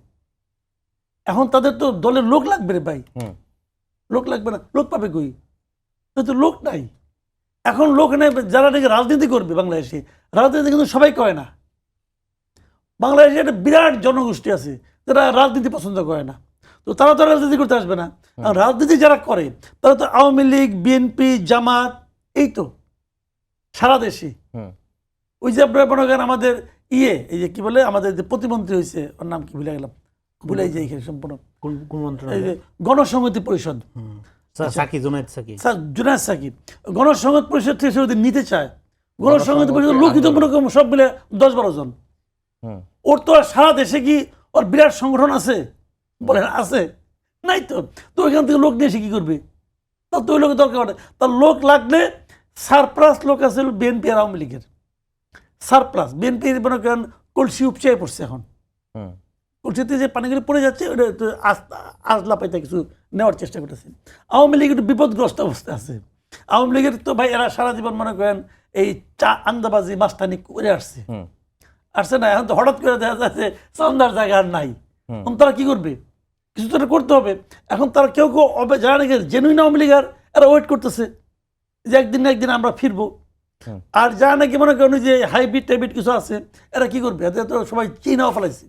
S3: এখন তাদের তো দলের লোক লাগবে রে ভাই, লোক লাগবে না, লোক পাবে কই? তো লোক নাই। এখন লোক নেই যারা নাকি রাজনীতি করবে বাংলাদেশে, রাজনীতি কিন্তু সবাই করে না। বাংলাদেশে একটা বিরাট জনগোষ্ঠী আছে যারা রাজনীতি পছন্দ করে না, তো তারা তো রাজনীতি করতে আসবে না। রাজনীতি যারা করে তারা তো আওয়ামী লীগ, বিএনপি, জামাত, এই তো সারা দেশে। ওই যে আপনার মনে করেন আমাদের এই যে কি বলে আমাদের যে প্রতিমন্ত্রী হয়েছে, ওর নাম কি ভুলে গেলাম, ভুলাই যাই এখানে সম্পূর্ণ, এই যে গণসংহতি পরিষদ, জুনায়েদ সাকিব, গণসংহতি পরিষদ থেকে সে নিতে চায়। গণসংহতি পরিষদ লোকিত সব মিলে 10-12 জন। ওর তো আর সারা দেশে কি ওর বিরাট সংগঠন আছে? বলে আছে নাই তো। তো ওইখান থেকে লোক নিয়ে এসে কি করবে? তার তো ওই লোকের দরকার পড়ে। তার লোক লাগলে সারপ্লাস লোক আছে বিএনপি আর আওয়ামী লীগের। সারপ্লাস বিএনপি মনে করেন কলসি উপচায় পড়ছে, এখন কলসিতে যে পানিগুলি পড়ে যাচ্ছে ওটা আজলা পাইতে কিছু নেওয়ার চেষ্টা করতেছে। আওয়ামী লীগ একটু বিপদগ্রস্ত অবস্থায় আছে। আওয়ামী লীগের তো ভাই এরা সারা জীবন মনে করেন এই আন্দাবাজি মাস্তানি করে আসছে। আসছে না, এখন তো হঠাৎ করে দেখা যাচ্ছে চান্দার জায়গা আর নাই। এখন তারা কি করবে? কিছু তো একটা করতে হবে। এখন তারা কেউ কেউ যারা নাকি জেনুইন আওয়ামী লীগার, এরা ওয়েট করতেছে যে একদিন না একদিন আমরা ফিরবো। আর যারা নাকি মনে করেন যে হাইব্রিড টাইব্রিড কিছু আছে, এরা কি করবে? এদের তো সবাই চিনাও ফেলাইছে।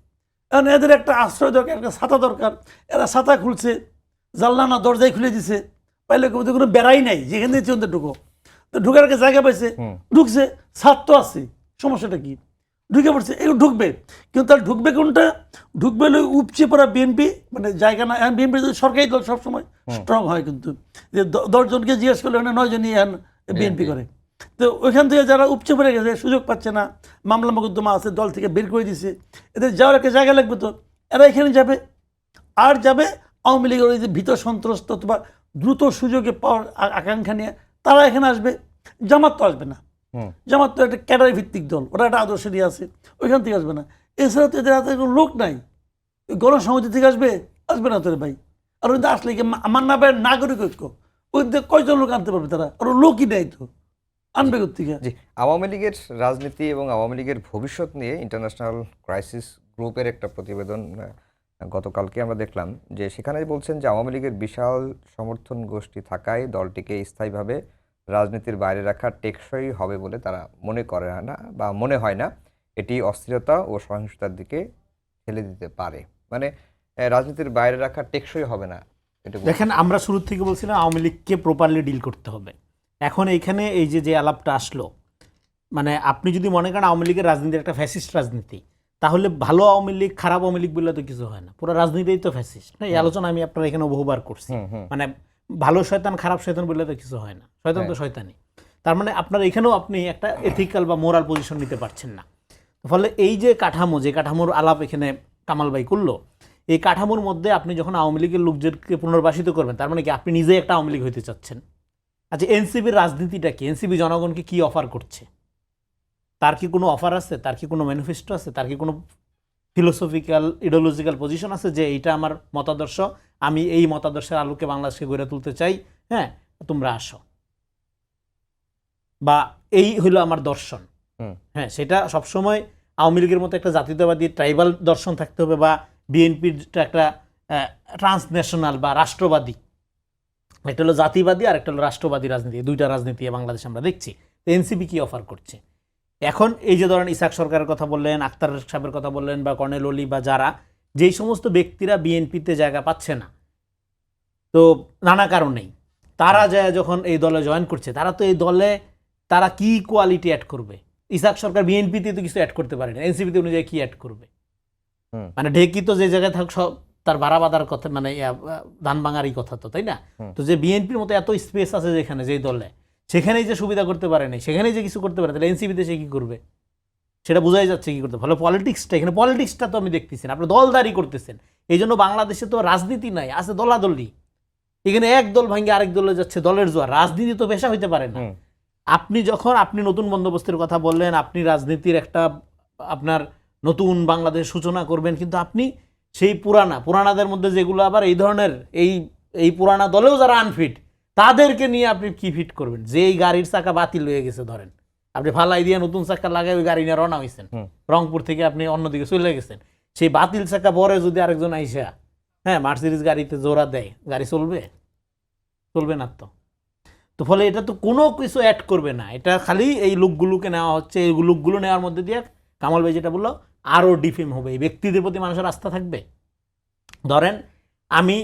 S3: এখন এদের একটা আশ্রয় দরকার, একটা ছাতা দরকার। এরা ছাতা খুলছে, জানলা না দরজায় খুলে দিছে, পাইলে কোনো বেড়াই নাই, যেখানে দিচ্ছে ওদের ঢুকো। তো ঢুকার একটা জায়গা পাইছে, ঢুকছে, ছাদ তো আছে, সমস্যাটা কি? ঢুকে পড়ছে, এগুলো ঢুকবে। কিন্তু তার ঢুকবে কোনটা? ঢুকবে হলো উপচে পড়া বিএনপি, মানে জায়গা না। এখন বিএনপি সরকারি দল সবসময় স্ট্রং হয়, কিন্তু যে 10 জনকে জিজ্ঞেস করলে 9 জনই এখন বিএনপি করে। তো ওইখান থেকে যারা উপচে পড়ে গেছে, সুযোগ পাচ্ছে না, মামলা মোকদ্দমা আছে, দল থেকে বের করে দিছে, এদের যাওয়ার একটা জায়গা লাগবে, তো এরা এখানে যাবে। আর যাবে আওয়ামী লীগের ওই যে ভীত সন্ত্রস্ত অথবা দ্রুত সুযোগে পাওয়ার আকাঙ্ক্ষা নিয়ে তারা এখানে আসবে। জামাত তো আসবে না, জামাত তো একটা ক্যাডার ভিত্তিক দল, ওরা একটা আদর্শ নিয়ে আছে, ওইখান থেকে আসবে না। এছাড়া তো এদের হাতে কোনো লোক নাই। গণসংহতি থেকে আসবে? আসবে না তোর ভাই। আর ওই আসলে কি মান্না ভাইয়ের নাগরিক ঐক্য, ওই কয়জন লোক আনতে পারবে তারা? আর লোকই নেই তো, আনবে কোথেকে?
S1: জি, আওয়ামী লীগের রাজনীতি এবং আওয়ামী লীগের ভবিষ্যৎ নিয়ে ইন্টারন্যাশনাল ক্রাইসিস গ্রুপের একটা প্রতিবেদন গতকালকে আমরা দেখলাম, যে সেখানে বলছেন যে আওয়ামী লীগের বিশাল সমর্থন গোষ্ঠী থাকায় দলটিকে স্থায়ীভাবে রাজনীতির বাইরে রাখা টেকসই হবে বলে তারা মনে করে না বা মনে হয় না। এটি অস্থিরতা ও সহিংসতার দিকে ঠেলে দিতে পারে। মানে রাজনীতির বাইরে রাখা টেকসই হবে না। এটা
S2: দেখেন, আমরা শুরু থেকে বলছিলাম আওয়ামী লীগকে প্রপারলি ডিল করতে হবে। এখন এইখানে এই যে আলাপটা আসলো, মানে আপনি যদি মনে করেন আওয়ামী লীগের রাজনীতি একটা ফ্যাসিস্ট রাজনীতি, তাহলে ভালো আওয়ামী লীগ খারাপ আওয়ামী লীগ বললে তো কিছু হয় না, পুরো রাজনীতিই তো ফ্যাসিস্ট। এই আলোচনা আমি আপনার এখানে বহুবার করছি। মানে ভালো শয়তান খারাপ শয়তান বললে তো কিছু হয় না, শয়তান তো শয়তানই। তার মানে আপনার এখানেও আপনি একটা এথিক্যাল বা মোরাল পজিশন নিতে পারছেন না। ফলে এই যে কাঠামো, যে কাঠামোর আলাপ এখানে কামাল ভাই করলো, এই কাঠামোর মধ্যে আপনি যখন আওয়ামী লীগের লোকজনকে পুনর্বাসিত করবেন, তার মানে কি আপনি নিজেই একটা আওয়ামী লীগ হইতে চাচ্ছেন। আচ্ছা, এনসিপির রাজনীতিটা কি? এনসিপি জনগণকে কি অফার করছে? তার কি কোনো অফার আছে? তার কি কোনো ম্যানিফেস্টো আছে? তার কি কোনো ফিলোসফিক্যাল ইডিওলজিক্যাল পজিশন আছে যে এইটা আমার মতাদর্শ, আমি এই মতাদর্শের আলোকে বাংলাদেশকে গড়ে তুলতে চাই, হ্যাঁ তোমরা আসো, বা এই হইলো আমার দর্শন? হ্যাঁ, সেটা সবসময় আওয়ামী লীগের মতো একটা জাতীয়তাবাদী ট্রাইবাল দর্শন থাকতে হবে, বা বিএনপির একটা ট্রান্সন্যাশনাল বা রাষ্ট্রবাদী, একটা হলো জাতিবাদী আর একটা হলো রাষ্ট্রবাদী রাজনীতি, দুইটা রাজনীতি বাংলাদেশে আমরা দেখছি। তো এনসিপি কি অফার করছে? এখন এই যে ধরেন ইসাক সরকারের কথা বললেন, আক্তার সাহেবের কথা বললেন, বা কর্নেল অলি, বা যারা যেই সমস্ত ব্যক্তিরা বিএনপিতে জায়গা পাচ্ছে না, তো নানা কারণেই তারা যায় যখন এই দলে জয়েন করছে, তারা তো এই দলে তারা কি কোয়ালিটি অ্যাড করবে? ইসাক সরকার বিএনপিতে তো কিছু অ্যাড করতে পারে না, এনসিপিতে অনুযায়ী কি অ্যাড করবে? মানে ঢেকি তো যে জায়গায় থাক সব তার ভাড়া বাঁধার কথা, মানে ধান ভাঙারই কথা তো, তাই না? তো যে বিএনপির মতো এত স্পেস আছে যেখানে, যেই দলে, সেখানেই যে সুবিধা করতে পারে না, সেখানেই যে কিছু করতে পারে, তাহলে এনসিপিতে সে কি করবে? সেটা বোঝাই যাচ্ছে কি করতে। ফলে পলিটিক্সটা, এখানে পলিটিক্সটা তো আমি দেখতেছি না, আপনি দলদারি করতেছেন। এই জন্য বাংলাদেশে তো রাজনীতি নাই, আছে দলাদলি। এখানে এক দল ভাঙ্গে আরেক দলে যাচ্ছে, দলের জোয়ার। রাজনীতি তো পেশা হইতে পারে না। আপনি যখন আপনি নতুন বন্দোবস্তের কথা বললেন, আপনি রাজনীতির একটা আপনার নতুন বাংলাদেশ সূচনা করবেন, কিন্তু আপনি সেই পুরানাদের মধ্যে যেগুলো আবার এই ধরনের এই পুরানা দলেও যারা আনফিট, তাদেরকে নিয়ে আপনি কি ফিট করবেন? যে এই গাড়ির চাকা বাতিল হয়ে গেছে, ধরেন আপনি ফালাই দিয়ে নতুন চাকা লাগাই ওই গাড়ি নিয়ে রওনা হয়েছেন, রংপুর থেকে আপনি অন্যদিকে চলে গেছেন, সেই বাতিল চাকা পরে যদি আরেকজন আইসা মার্সিডিজ গাড়িতে জোড়া দেয়, গাড়ি চলবে? চলবে না তো। তো ফলে এটা তো কোনো কিছু অ্যাড করবে না, এটা খালি এই লোকগুলোকে নেওয়া হচ্ছে। এই লোকগুলো নেওয়ার মধ্যে দিয়ে কামাল ভাই যেটা বললো, আরও ডিফেম হবে, এই ব্যক্তিদের প্রতি মানুষের আস্থা থাকবে। ধরেন আমি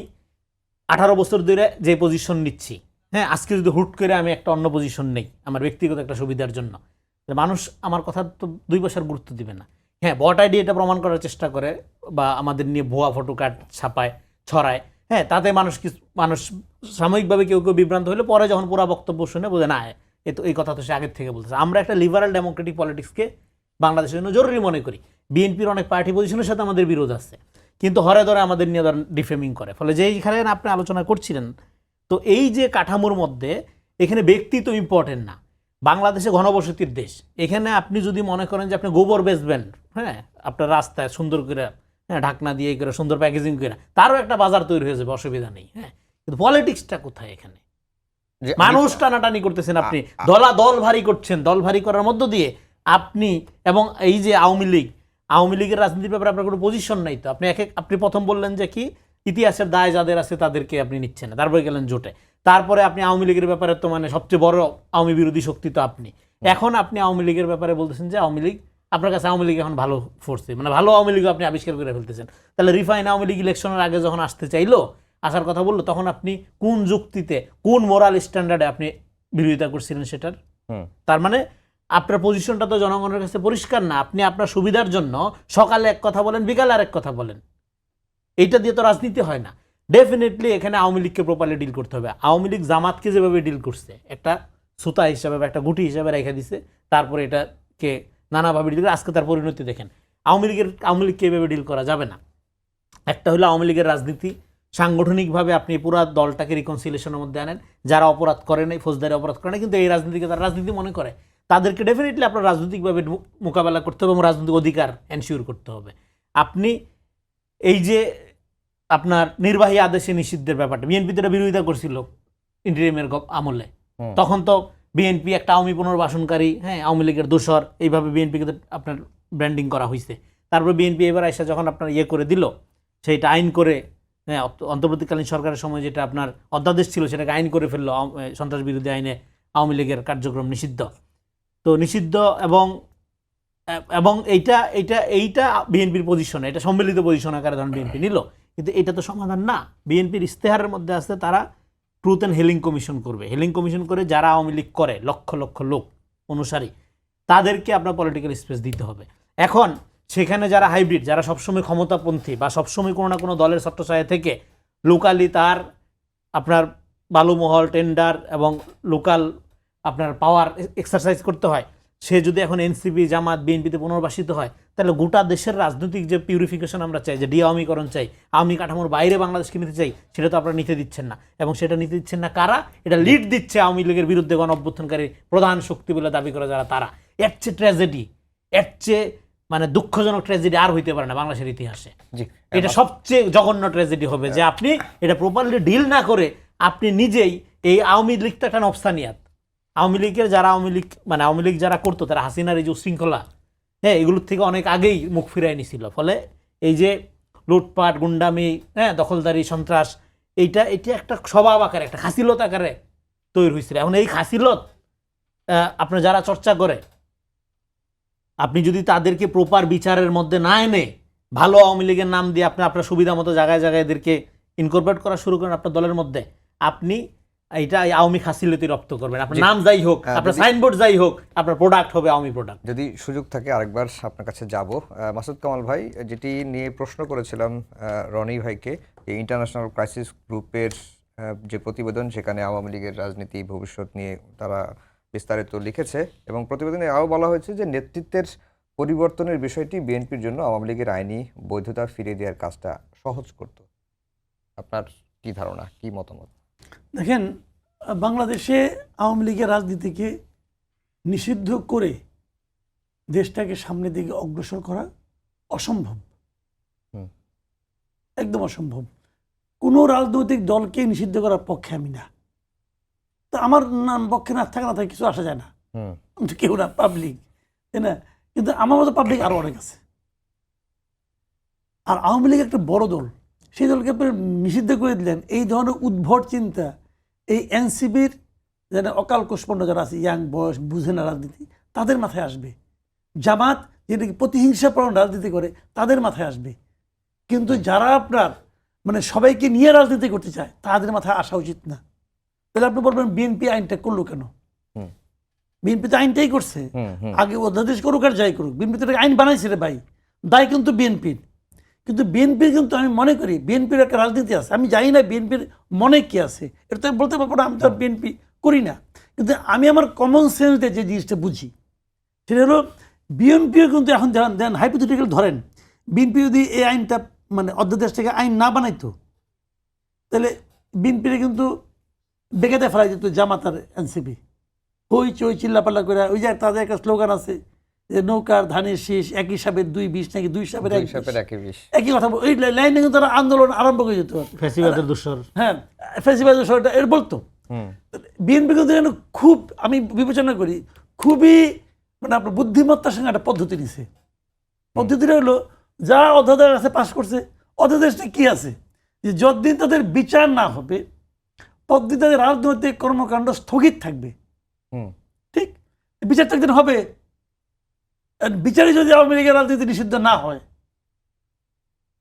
S2: 18 বছর ধরে যে পজিশন নিচ্ছি, আজকে যদি হুট করে আমি একটা অন্য পজিশন নেই আমার ব্যক্তিগত একটা সুবিধার জন্য, মানুষ আমার কথা তো 2 পয়সার গুরুত্ব দিবে না। ভোট আইডি এটা প্রমাণ করার চেষ্টা করে, বা আমাদের নিয়ে ভুয়া ফটো কার্ড ছাপায়, ছড়ায়, তাতে মানুষ সাময়িকভাবে কেউ কেউ বিভ্রান্ত হলে পরে যখন পুরো বক্তব্য শুনে বোঝে না এই কথা তো সে আগের থেকে বলতেছে। আমরা একটা লিবারাল ডেমোক্রেটিক পলিটিক্সকে বাংলাদেশের জন্য জরুরি মনে করি। বিএনপির অনেক পার্টি পজিশনের সাথে আমাদের বিরোধ আছে, কিন্তু হরে ধরে আমাদের নিয়ে ডিফেমিং করে। ফলে যেইখানে আপনি আলোচনা করছিলেন, তো এই যে কাঠামোর মধ্যে এখানে ব্যক্তি তো ইম্পর্টেন্ট না। বাংলাদেশে ঘনবসতির দেশ, এখানে আপনি যদি মনে করেন যে আপনি গোবর বেচবেন, আপনার রাস্তায় সুন্দর করে ঢাকনা দিয়ে করে সুন্দর প্যাকেজিং করে, তারও একটা বাজার তৈরি হয়ে যাবে, অসুবিধা নেই। কিন্তু পলিটিক্সটা কোথায়? এখানে মানুষ টানাটানি করতেছেন, আপনি দল ভারী করছেন, দল ভারী করার মধ্য দিয়ে আপনি এবং এই যে আওয়ামী লীগের রাজনীতির ব্যাপারে আপনার কোনো পজিশন নাই তো। আপনি প্রথম বললেন যে কি ইতিহাসের দায় যাদের আছে তাদেরকে আপনি নিচ্ছেন না, তারপরে গেলেন জোটে। তারপরে আপনি আওয়ামী লীগের ব্যাপারে তো মানে সবচেয়ে বড় আওয়ামী বিরোধী শক্তি তো আপনি। এখন আপনি আওয়ামী লীগের ব্যাপারে বলতেছেন যে আওয়ামী লীগ আপনার কাছে আওয়ামী লীগ এখন ভালো ফোর্সে, মানে ভালো আওয়ামী লীগ আপনি আবিষ্কার করে ফেলতেছেন। তাহলে রিফাইন আওয়ামী লীগ ইলেকশনের আগে যখন আসতে চাইলো, আসার কথা বললো, তখন আপনি কোন যুক্তিতে কোন মোরাল স্ট্যান্ডার্ডে আপনি বিরোধিতা করছিলেন সেটার? তার মানে আপনার পজিশনটা তো জনগণের কাছে পরিষ্কার না। আপনি আপনার সুবিধার জন্য সকালে এক কথা বলেন, বিকালে আরেক কথা বলেন। এইটা দিয়ে তো রাজনীতি হয় না। ডেফিনেটলি এখানে আওয়ামী লীগকে প্রপারলি ডিল করতে হবে। আওয়ামী লীগ জামাতকে যেভাবে ডিল করছে, একটা সুতা হিসাবে বা একটা গুটি হিসাবে রেখে দিছে, তারপরে এটাকে নানাভাবে ডিল করে আজকে তার পরিণতি দেখেন। আওয়ামী লীগকে এভাবে ডিল করা যাবে না। একটা হলো আওয়ামী লীগের রাজনীতি, সাংগঠনিকভাবে আপনি পুরো দলটাকে রিকনসিলিয়েশনের মধ্যে আনেন। যারা অপরাধ করে নাই, ফৌজদারি অপরাধ করে নাই, কিন্তু এই রাজনীতিকে তারা রাজনীতি মনে করে, তাদেরকে ডেফিনেটলি আপনার রাজনৈতিকভাবে মোকাবেলা করতে হবে এবং রাজনৈতিক অধিকার এনশিওর করতে হবে। আপনি এই যে আপনার নির্বাহী আদেশে নিষিদ্ধের ব্যাপারটা বিএনপি তো বিরোধিতা করছিল ইন্টারিমের আমলে, তখন তো বিএনপি একটা আওয়ামী পুনর্বাসনকারী, হ্যাঁ, আওয়ামী লীগের দোসর, এইভাবে বিএনপিকে আপনার ব্র্যান্ডিং করা হয়েছে। তারপরে বিএনপি এবার এসে যখন আপনার করে দিল, সেইটা আইন করে, হ্যাঁ, অন্তর্বর্তীকালীন সরকারের সময় যেটা আপনার অধ্যাদেশ ছিল সেটাকে আইন করে ফেললো, সন্ত্রাস বিরোধী আইনে আওয়ামী লীগের কার্যক্রম নিষিদ্ধ। তো নিষিদ্ধ এবং এইটা বিএনপির পজিশন, এটা সম্মিলিত পজিশন আকারে ধরেন বিএনপি নিল, কিন্তু এটা তো সমাধান না। বিএনপির ইস্তেহারের মধ্যে আছে তারা ট্রুথ অ্যান্ড হিলিং কমিশন করবে। হিলিং কমিশন করে যারা আওয়ামী লীগ করে লক্ষ লক্ষ লোক অনুসারী, তাদেরকে আপনার পলিটিক্যাল স্পেস দিতে হবে। এখন সেখানে যারা হাইব্রিড, যারা সবসময় ক্ষমতাপন্থী বা সবসময় কোনো না কোনো দলের ছত্রছায়া থেকে লোকালি তার আপনার বালুমহল, টেন্ডার এবং লোকাল আপনার পাওয়ার এক্সারসাইজ করতে হয়, সে যদি এখন এনসিপি, জামাত, বিএনপিতে পুনর্বাসিত হয়, তাহলে গোটা দেশের রাজনৈতিক যে পিউরিফিকেশন আমরা চাই, যে ডিআওয়ামীকরণ চাই, আওয়ামী কাঠামোর বাইরে বাংলাদেশকে নিতে চাই, সেটা তো আপনারা নিতে দিচ্ছেন না। এবং সেটা নিতে দিচ্ছেন না কারা? এটা লিড দিচ্ছে আওয়ামী লীগের বিরুদ্ধে গণ অভ্যুত্থানকারী প্রধান শক্তি বলে দাবি করে যারা, তারা। এর চেয়ে ট্র্যাজেডি, এর চেয়ে মানে দুঃখজনক ট্র্যাজেডি আর হইতে পারে না বাংলাদেশের ইতিহাসে। এটা সবচেয়ে জঘন্য ট্র্যাজেডি হবে যে আপনি এটা প্রপারলি ডিল না করে আপনি নিজেই এই আওয়ামী লীগ তো একটা নফসানিয়াত। আওয়ামী লীগের যারা আওয়ামী লীগ যারা করতো, তারা হাসিনার এই যে শৃঙ্খলা, হ্যাঁ, এগুলোর থেকে অনেক আগেই মুখ ফিরাই নিছিল। ফলে এই যে লুটপাট, গুন্ডামি, হ্যাঁ, দখলদারি, সন্ত্রাস, এটা একটা স্বভাব আকারে, একটা খাসিলত আকারে তৈরি হয়েছিল। এখন এই খাসিলত আপনার যারা চর্চা করে, আপনি যদি তাদেরকে প্রপার বিচারের মধ্যে না এনে ভালো আওয়ামী লীগের নাম দিয়ে আপনি আপনার সুবিধা মতো জায়গায় জায়গায় এদেরকে ইনকর্পোরেট করা শুরু করেন আপনার দলের মধ্যে, আপনি এইটা আওয়ামী খাসিলতি রপ্ত করবেন। আপনার নাম যাই হোক, আপনার সাইনবোর্ড যাই হোক, আপনার প্রোডাক্ট হবে আওয়ামী প্রোডাক্ট।
S1: যদি সুযোগ থাকে আরেকবার আপনার কাছে যাব, মাসুদ কামাল ভাই, যেটি নিয়ে প্রশ্ন করেছিলাম রনি ভাইকে, এই ইন্টারন্যাশনাল ক্রাইসিস গ্রুপের যে প্রতিবেদন, সেখানে আওয়ামী লীগের রাজনীতি ভবিষ্যৎ নিয়ে তারা বিস্তারিত লিখেছে এবং প্রতিবেদনে আরও বলা হয়েছে যে নেতৃত্বের পরিবর্তনের বিষয়টি বিএনপির জন্য আওয়ামী লীগের আইনি বৈধতা ফিরিয়ে দেওয়ার কাজটা সহজ করত। আপনার কি ধারণা, কি মতামত?
S3: দেখেন, বাংলাদেশে আওয়ামী লীগের রাজনীতিকে নিষিদ্ধ করে দেশটাকে সামনের দিকে অগ্রসর করা অসম্ভব, একদম অসম্ভব। কোনো রাজনৈতিক দলকে নিষিদ্ধ করার পক্ষে আমি না। তা আমার নাম পক্ষে না থাকে কিছু আসা যায় না, আমি তো কেউ না, পাবলিক, তাই না? কিন্তু আমার মতো পাবলিক আরো অনেক আছে। আর আওয়ামী লীগ একটা বড় দল, সেই দলকে নিষিদ্ধ করে দিলেন। এই ধরনের উদ্ভট চিন্তা এই এনসিপির যারা অকাল কুষ্পন্ন যারা আছে, ইয়াং বয়স, বুঝে না রাজনীতি, তাদের মাথায় আসবে। জামাত যেটা প্রতিহিংসাপরণ রাজনীতি করে, তাদের মাথায় আসবে। কিন্তু যারা আপনার মানে সবাইকে নিয়ে রাজনীতি করতে চায়, তাদের মাথায় আসা উচিত না। তাহলে আপনি বলবেন বিএনপি আইনটা করলো কেন? বিএনপি তো আইনটাই করছে, আগে অধ্যাদেশ করুক আর যাই করুক, বিএনপি তো আইন বানাইছে রে ভাই, দায় কিন্তু বিএনপির। কিন্তু বিএনপির কিন্তু আমি মনে করি বিএনপির একটা রাজনীতি আছে। আমি জানি না বিএনপির মনে কি আছে, এটা তো বলতে পারবো না, আমি তো বিএনপি করি না। কিন্তু আমি আমার কমন সেন্স দিয়ে যে জিনিসটা বুঝি, সেটা হলো বিএনপিও কিন্তু এখন দেন হাইপোথেটিক্যাল ধরেন, বিএনপি যদি এই আইনটা মানে অধ্যাদেশ থেকে আইন না বানাইতো, তাহলে বিএনপির কিন্তু বেকাতে ফেলাই যেত জামাত আর এনসিপি। হই চই চিল্লাপাল্লা করে, ওই যে তাদের একটা স্লোগান আছে যে নৌকার ধানের শীষ একই সাপের 2 বিষ, নাকি 2 সাপের 1 বিষ, একই কথা। ওই লাইনে কিন্তু তারা আন্দোলন আরম্ভ করে যেত,
S2: ফ্যাসিবাদের দোসর,
S3: হ্যাঁ, ফ্যাসিবাদের দোসর এর বলতো। বিএনপি কিন্তু খুব, আমি বিবেচনা করি, খুবই মানে আপনার বুদ্ধিমত্তার সঙ্গে একটা পদ্ধতি নিছে। পদ্ধতিটা হলো যা অধ্যাদেশ আছে পাশ করছে, অধ্যাদেশটা কি আছে যে যতদিন তাদের বিচার না হবে ততদিন তাদের রাজনৈতিক কর্মকাণ্ড স্থগিত থাকবে। ঠিক, বিচার তো একদিন হবে। বিচারে যদি আওয়ামী লীগের রাজনীতি নিষিদ্ধ না হয়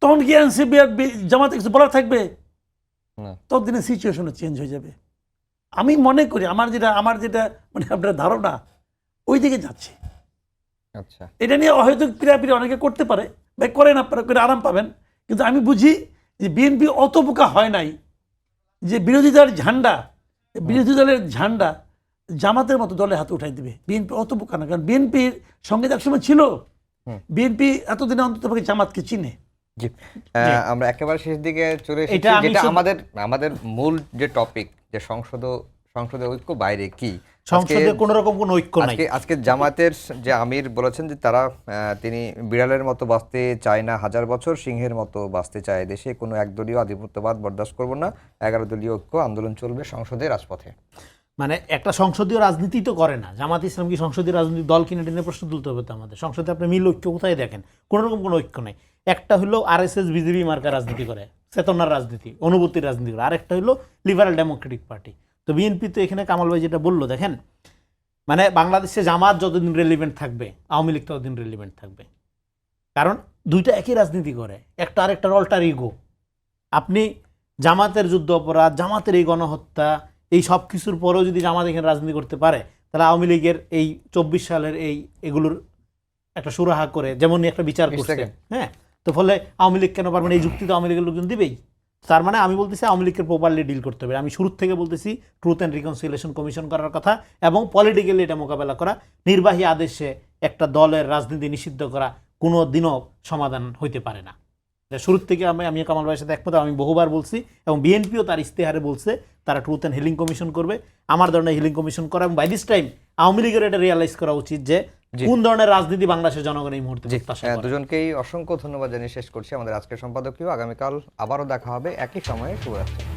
S3: তখন কি এনসিপি আর জামাতে কিছু বলার থাকবে? ততদিনে সিচুয়েশন চেঞ্জ হয়ে যাবে। আমি মনে করি আমার যেটা মানে আপনার ধারণা ওই দিকে যাচ্ছে।
S1: আচ্ছা,
S3: এটা নিয়ে অহেতুক পিড়াপিড়ি অনেকে করতে পারে বা করেন, আপনারা করে আরাম পাবেন, কিন্তু আমি বুঝি যে বিএনপি অত বোকা হয় নাই যে বিরোধী দলের ঝান্ডা জামাতের মতো দলের হাতে উঠাই দিবে। বিএনপি অত বোকা না, কারণ বিএনপির সঙ্গে একসময় ছিল, বিএনপি এতদিনে অন্তত জামাতকে চিনে।
S1: জি, আমরা একেবারে শেষ দিকে চলে এসেছি,
S2: এটা আমি
S1: যেটা
S2: শুধু-
S1: আমাদের মূল যে টপিক, যে সংসদে ঐক্য বাইরে কি
S2: সংসদে কোনো রকম কোনো ঐক্য নাই।
S1: আজকে জামাতের যে আমির বলেছেন যে তিনি বিড়ালের মতো বাঁচতে চায় না 1000 বছর, সিংহের মতো বাঁচতে চায় দেশে, কোনো একদলীয় আধিপত্যবাদ বরদাস্ত করব না, 11 দলীয় ঐক্য আন্দোলন চলবে সংসদে রাজপথে।
S2: মানে একটা সংসদীয় রাজনীতি তো করে না জামাত ইসলাম, কি সংসদীয় রাজনীতি দল কিনে টেনে প্রশ্ন তুলতে হবে তো আমাদের? সংসদে আপনি মিল ঐক্য কোথায় দেখেন? কোনো রকম কোনো ঐক্য নেই। একটা হলো আরএসএস বিজেপি মার্কা রাজনীতি করে, চেতনার রাজনীতি, অনুভূতির রাজনীতি করে, আরেকটা হলো লিবারাল ডেমোক্রেটিক পার্টি। তো বিএনপি তো এখানে কামাল ভাই যেটা বললো, দেখেন মানে বাংলাদেশে জামাত যতদিন রেলিভেন্ট থাকবে আওয়ামী লীগ ততদিন রেলিভেন্ট থাকবে, কারণ দুইটা একই রাজনীতি করে, একটা আরেকটার অল্টার ইগো। আপনি জামাতের যুদ্ধ অপরাধ, জামাতের এই গণহত্যা, এই সব কিছুর পরেও যদি জামাত এখানে রাজনীতি করতে পারে, তাহলে আওয়ামী লীগের এই 24 সালের এগুলোর একটা সুরাহা করে যেমন একটা বিচার করছে, হ্যাঁ, তো ফলে আওয়ামী লীগ কেন পারবেন? এই যুক্তি তো আওয়ামী লীগের লোকজন দিবেই। তার মানে আমি বলতেছি আওয়ামী লীগকে প্রপারলি ডিল করতে হবে। আমি শুরু থেকে বলতেছি ট্রুথ অ্যান্ড রিকনসিলিয়েশন কমিশন করার কথা এবং পলিটিক্যালি এটা মোকাবেলা করা। নির্বাহী আদেশে একটা দলের রাজনীতি নিষিদ্ধ করা কোনো দিনও সমাধান হইতে পারে না। শুরু থেকে আমি কামাল ভাইয়ের সাথে একমত, আমি বহুবার বলছি এবং বিএনপিও তার ইস্তেহারে বলছে তারা ট্রুথ অ্যান্ড হিলিং কমিশন করবে। আমার ধরনের হিলিং কমিশন করা, এবং বাই দিস টাইম আওয়ামী লীগের এটা রিয়েলাইজ করা উচিত যে কোন ধরনের রাজনীতি বাংলাদেশের জনগণ এই মুহূর্তে প্রত্যাশা করে।
S1: দুজনকেই অসংখ্য ধন্যবাদ জানিয়ে শেষ করছি আমাদের আজকের সম্পাদকীয়। আগামীকাল আবারও দেখা হবে একই সময়ে। শুভরাত্রি।